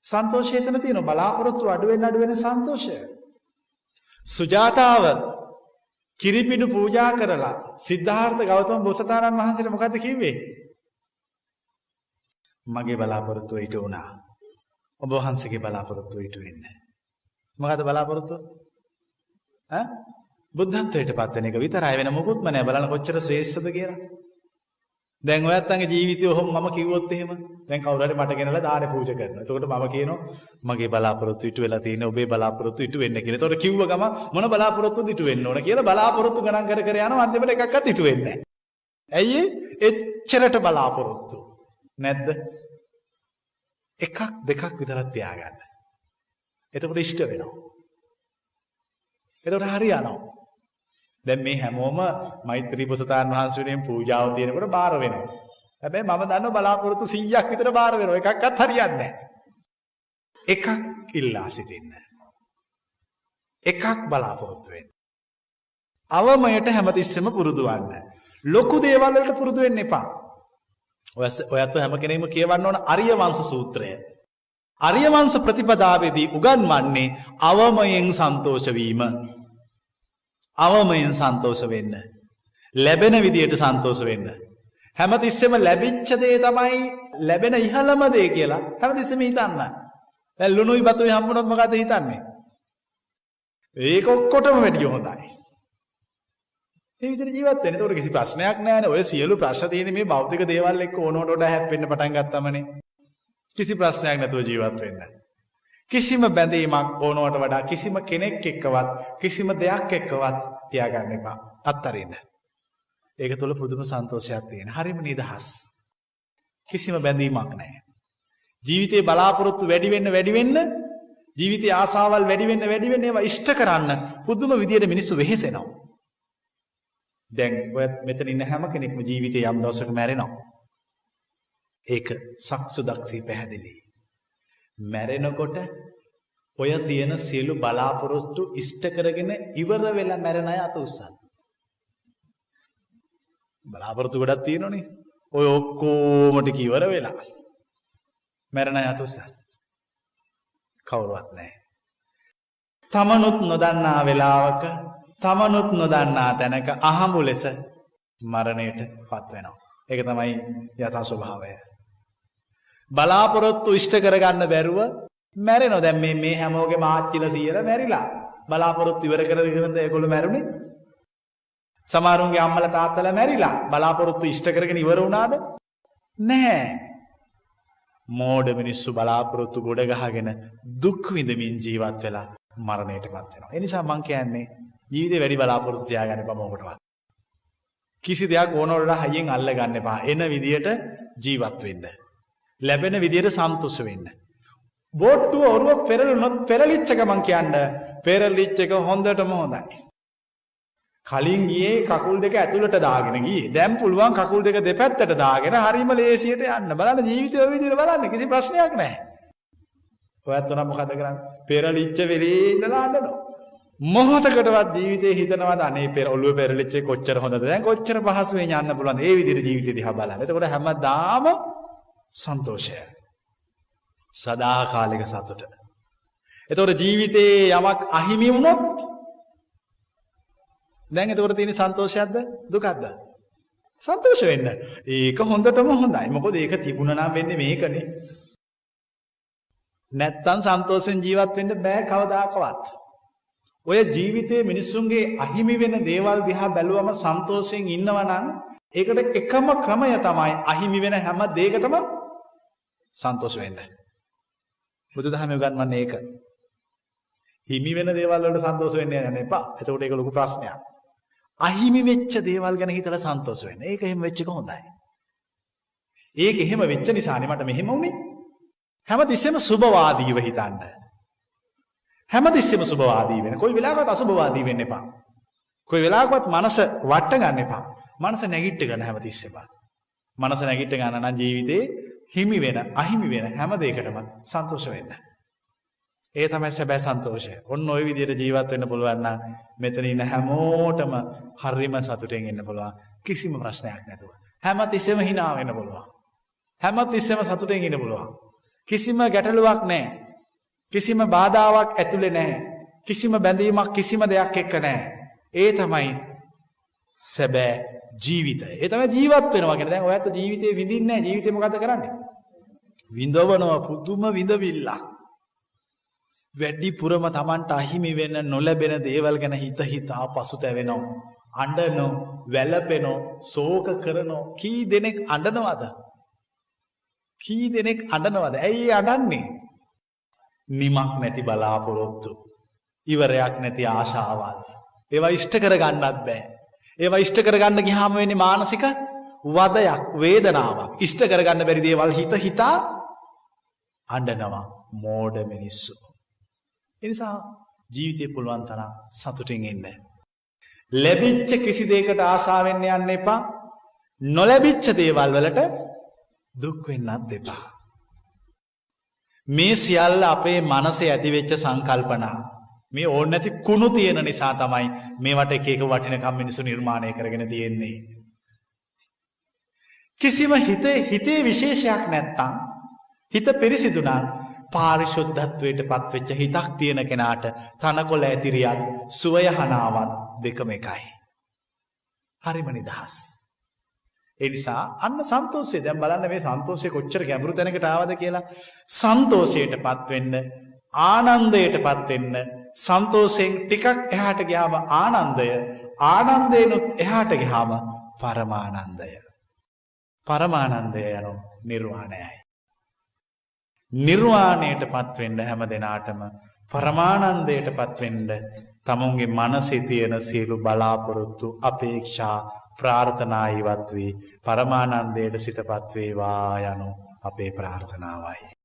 සන්තෝෂය එතන තියෙනවා. බලාපොරොත්තු අඩු වෙන සන්තෝෂය. සුජාතාව කිරිපිඩු පූජා කරලා සිද්ධාර්ථ ගෞතම බෝසතාණන් වහන්සේට මොකද්ද කිව්වේ? මගේ බලාපොරොත්තුව ඊට උනා. ඔබ වහන්සේගේ බලාපොරොත්තුව ඊට වෙන්නේ. මොකද්ද බලාපොරොත්තුව? බුද්ධත්වයට පත් වෙන එක විතරයි, වෙන මොකුත්ම නැහැ. බලන්න කොච්චර ශ්‍රේෂ්ඨද කියලා. දැන් ඔයත්තන්ගේ ජීවිතය ඔහොම මම කිව්වොත් එහෙම දැන් කවුරු හරි මට ගෙනලා දානේ පූජා කරනවා. එතකොට මම කියනවා මගේ බලාපොරොත්තු ඉටු වෙලා තියෙන ඔබේ බලාපොරොත්තු ඉටු වෙන්න කියලා. එතකොට කිව්ව ගම මොන බලාපොරොත්තුද ඉටු වෙන්න ඕන කියලා බලාපොරොත්තු ගණන් කර යනවා. අන්තිමට එකක්වත් ඉටු වෙන්නේ නැහැ. ඇයි එච්චරට බලාපොරොත්තු නැද්ද? එකක් දෙකක් විතරක් තියාගන්න. එතකොට ඉෂ්ට වෙනවා. එතකොට හරියනවා. දැන් මේ හැමෝම මෛත්‍රී බෝසතාණන් වහන්සේ වෙනුවෙන් පූජාව තියෙනකොට බාර වෙනවා. හැබැයි මම දන්නවා බලාපොරොත්තු 100ක් විතර බාර වෙනවා. එකක්වත් හරියන්නේ නැහැ. එකක් ඉල්ලා සිටින්න. එකක් බලාපොරොත්තු වෙන්න. අවමයට හැමතිස්සෙම පුරුදු වන්න. ලොකු දේවල් වලට පුරුදු වෙන්න එපා. ඔයත් හැම කෙනෙක්ම කියවන්න ඕන අරිය වංශ සූත්‍රය. අරිය වංශ ප්‍රතිපදාවේදී උගන්වන්නේ අවමයෙන් සන්තෝෂ වීම. අවමයෙන් සන්තෝෂ වෙන්න. ලැබෙන විදියට සන්තෝෂ වෙන්න. හැමතිස්සෙම ලැබිච්ච දේ තමයි ලැබෙන ඉහළම දේ කියලා හැමතිස්සෙම හිතන්න. දැන් ලුණුයි බතුයි හම්බුනොත් මොකද හිතන්නේ? ඒක ඔක්කොටම වැඩිය හොඳයි. මේ විදිහට ජීවත් වෙන්න. ඒකට කිසි ප්‍රශ්නයක් නැහැනේ. ඔය සියලු ප්‍රශ්න තියෙන්නේ මේ භෞතික දේවල් එක්ක ඕනෝට වඩා හැප්පෙන්න පටන් ගත්තමනේ. කිසි ප්‍රශ්නයක් නැතුව ජීවත් වෙන්න. කිසිම බැඳීමක් ඕනෝට වඩා කිසිම කෙනෙක් එක්කවත් කිසිම දෙයක් එක්කවත් තියාගන්න එපා. අත්තරින්න. ඒක තුළ පුදුම සන්තෝෂයක් තියෙන. හරිම නිදහස්. කිසිම බැඳීමක් නැහැ. ජීවිතේ බලාපොරොත්තු වැඩි වෙන්න ජීවිතයේ ආසාවල් වැඩි වෙන්න ඒවා ඉෂ්ට කරන්න පුදුම විදියට මිනිස්සු වෙහෙසෙනවා. දැන් ඔය මෙතන ඉන්න හැම කෙනෙක්ම ජීවිතේ යම් දවසක මැරෙනවා. ඒක සක්සුදක්ෂී පැහැදිලි. මැරෙනකොට ඔය තියෙන සියලු බලාපොරොත්තු ඉෂ්ට කරගෙන ඉවර වෙලා මැරෙන අය අත උස්සන්න. බලාපොරොත්තු ගොඩක් තියෙනවනේ. ඔය ඔක්කොම ටික ඉවර වෙලා මැරෙන අය අත උස්සන්න. කවුරුවත් නැහැ. තමනුත් නොදන්නා වෙලාවක තමනුත් නොදන්නා තැනක අහඹු ලෙස මරණයට පත් වෙනවා. ඒක තමයි යථා ස්වභාවය. බලාපොරොත්තු ඉෂ්ට කරගන්න බැරුව මැරෙනවා. දැන් මේ හැමෝගේම ආච්චිලා සීයලා මැරිලා. බලාපොරොත්තු ඉවර කරගෙනද ඒගොල්ලෝ මැරුණේ? සමහරුන්ගේ අම්මලා තාත්තලා මැරිලා. බලාපොරොත්තු ඉෂ්ට කරගෙන ඉවර වුණාද? නැහැ. මෝඩ මිනිස්සු බලාපොරොත්තු ගොඩ ගහගෙන දුක් විඳමින් ජීවත් වෙලා මරණයටපත් වෙනවා. ඒ නිසා මම කියන්නේ ජීවිතේ වැඩි බලාපොරොත්තු තියාගන්න එපා මොකටවත්. කිසි දෙයක් ඕනවල හයියෙන් අල්ල ගන්න එපා. එන විදියට ජීවත් වෙන්න. ලැබෙන විදියට සන්තුෂ වෙන්න. බෝට්ටුව ඔරුව පෙරළුනොත් පෙරලිච්ච ගමන් කියන්නේ පෙරලිච්ච එක හොඳටම හොඳයි. කලින් ගියේ කකුල් දෙක ඇතුළට දාගෙන ගියේ. දැන් පුළුවන් කකුල් දෙක දෙපැත්තට දාගෙන හරිම ලේසියට යන්න. බලන්න ජීවිතය ඔය විදිහට බලන්න කිසි ප්‍රශ්නයක් නැහැ. ඔයත් උනම් මොකද කරන්නේ? පෙරලිච්ච වෙලේ ඉඳලා අඬනවා. මොහොතකටවත් ජීවිතේ හිතනවාද අනේ ඔළුව පෙරලිච්ච කොච්චර හොඳද? දැන් කොච්චර පහසුවෙන් යන්න පුළුවන්ද? ඒ විදිහට ජීවිතය දිහා බලන්න. එතකොට හැමදාම සන්තෝෂය. සදාකාලික සතුට. එතකොට ජීවිතේ යමක් අහිමි වුණොත් දැන් එතකොට තියෙන සන්තෝෂයක්ද දුකක්ද? සන්තෝෂ වෙන්න. ඒක හොඳටම හොඳයි. මොකද ඒක තිබුණා නම් වෙන්නේ මේකනේ. නැත්තම් සන්තෝෂෙන් ජීවත් වෙන්න බෑ කවදාකවත්. ඔය ජීවිතයේ මිනිස්සුන්ගේ අහිමි වෙන දේවල් දිහා බැලුවම සන්තෝෂයෙන් ඉන්නවා නම් ඒකට එකම ක්‍රමය තමයි අහිමි වෙන හැම දෙයකටම සන්තෝෂ වෙන්න. බුදුදහමේ උගන්වන්නේ ඒක. හිමි වෙන දේවල් වලට සන්තෝෂ වෙන්න යන්න එපා. එතකොට ඒක ලොකු ප්‍රශ්නයක්. අහිමි වෙච්ච දේවල් ගැන හිතලා සන්තෝෂ වෙන්න. ඒක එහෙම වෙච්ච එක හොඳයි. ඒක එහෙම වෙච්ච නිසානේ මට මෙහෙම වුනේ. හැමතිස්සෙම සුබවාදීව හිතන්න. හැමතිස්සෙම සුබවාදී වෙන්න. කොයි වෙලාවකවත් අසුබවාදී වෙන්න එපා. කොයි වෙලාවකවත් මනස වට ගන්න එපා. මනස නැගිට ගන්න හැමතිස්සෙම. මනස නැගිට ගන්න නම් ජීවිතේ හිමි වෙන, අහිමි වෙන හැම දෙයකටම සන්තෝෂ වෙන්න. ඒ තමයි සැබෑ සන්තෝෂය. ඔන්න ওই විදිහට ජීවත් වෙන්න පුළුවන් නම් මෙතන ඉන්න හැමෝටම හරිම සතුටෙන් ඉන්න පුළුවන්. කිසිම ප්‍රශ්නයක් නැතුව. හැමතිස්සෙම hina වෙන්න පුළුවන්. හැමතිස්සෙම සතුටෙන් ඉන්න පුළුවන්. කිසිම ගැටලුවක් නැහැ. කිසිම බාධාවක් ඇතුලේ නැහැ. කිසිම බැඳීමක් කිසිම දෙයක් එක්ක නැහැ. ඒ තමයි සැබෑ ජීවිතය. ඒ තමයි ජීවත් වෙනවා කියන්නේ. දැන් ඔයත් ජීවිතේ විඳින්නේ නැහැ. ජීවිතේ මොකද කරන්නේ? විඳවනවා පුදුම විඳවිල්ල. වැඩිපුරම Tamanට අහිමි වෙන නොලැබෙන දේවල් ගැන හිතා පසුතැවෙනවා. අඬනවා, වැළපෙනවා, ශෝක කරනවා. කී දෙනෙක් අඬනවද? කී දෙනෙක් අඬනවද? ඇයි අඬන්නේ? නිමක් නැති බලාපොරොත්තු. ඉවරයක් නැති ආශාවල්. ඒවා ඉෂ්ට කරගන්නත් බෑ. ඒවා ඉෂ්ට කරගන්න ගියාම වෙන්නේ මානසික වදයක්, වේදනාවක්. ඉෂ්ට කරගන්න බැරි දේවල් හිතා අඬනවා මෝඩ මිනිස්සු. ඒ නිසා ජීවිතේ පුළුවන් තරම් සතුටින් ඉන්න. ලැබිච්ච කිසි දෙයකට ආසාවෙන් යන්න එපා. නොලැබිච්ච දේවල් වලට දුක් වෙන්නත් එපා. මේ සියල්ල අපේ මනසේ ඇතිවෙච්ච සංකල්පනා. මේ ඕන නැති කුණු තියෙන නිසා තමයි මේවට එක එක වටිනකම් මිනිස්සු නිර්මාණය කරගෙන තියෙන්නේ. කිසිම හිතේ විශේෂයක් නැත්තම් හිත පිරිසිදු නම් පාරිශුද්ධත්වයට පත්වෙච්ච හිතක් තියෙන කෙනාට තනකොළ ඇතිරියත් සුවය හනාවත් දෙකම එකයි. හරිම නිදහස්. ඒ නිසා අන්න සන්තෝෂය දැන් බලන්න මේ සන්තෝෂය කොච්චර ගැඹුරු තැනකට ආවද කියලා. සන්තෝෂයටපත් වෙන්න, ආනන්දයටපත් වෙන්න, සන්තෝෂයෙන් ටිකක් එහාට ගියාම ආනන්දය, ආනන්දේනොත් එහාට ගියාම පරමානන්දය. පරමානන්දය යනු නිර්වාණයයි. නිර්වාණයටපත් වෙන්න හැම දිනාටම පරමානන්දයටපත් වෙන්න තමුන්ගේ මනසේ තියෙන සියලු බලාපොරොත්තු, අපේක්ෂා, ප්‍රාර්ථනා ඉවත් වී පරමානන්දයට සිතපත් වේවා යනු අපේ ප්‍රාර්ථනාවයි.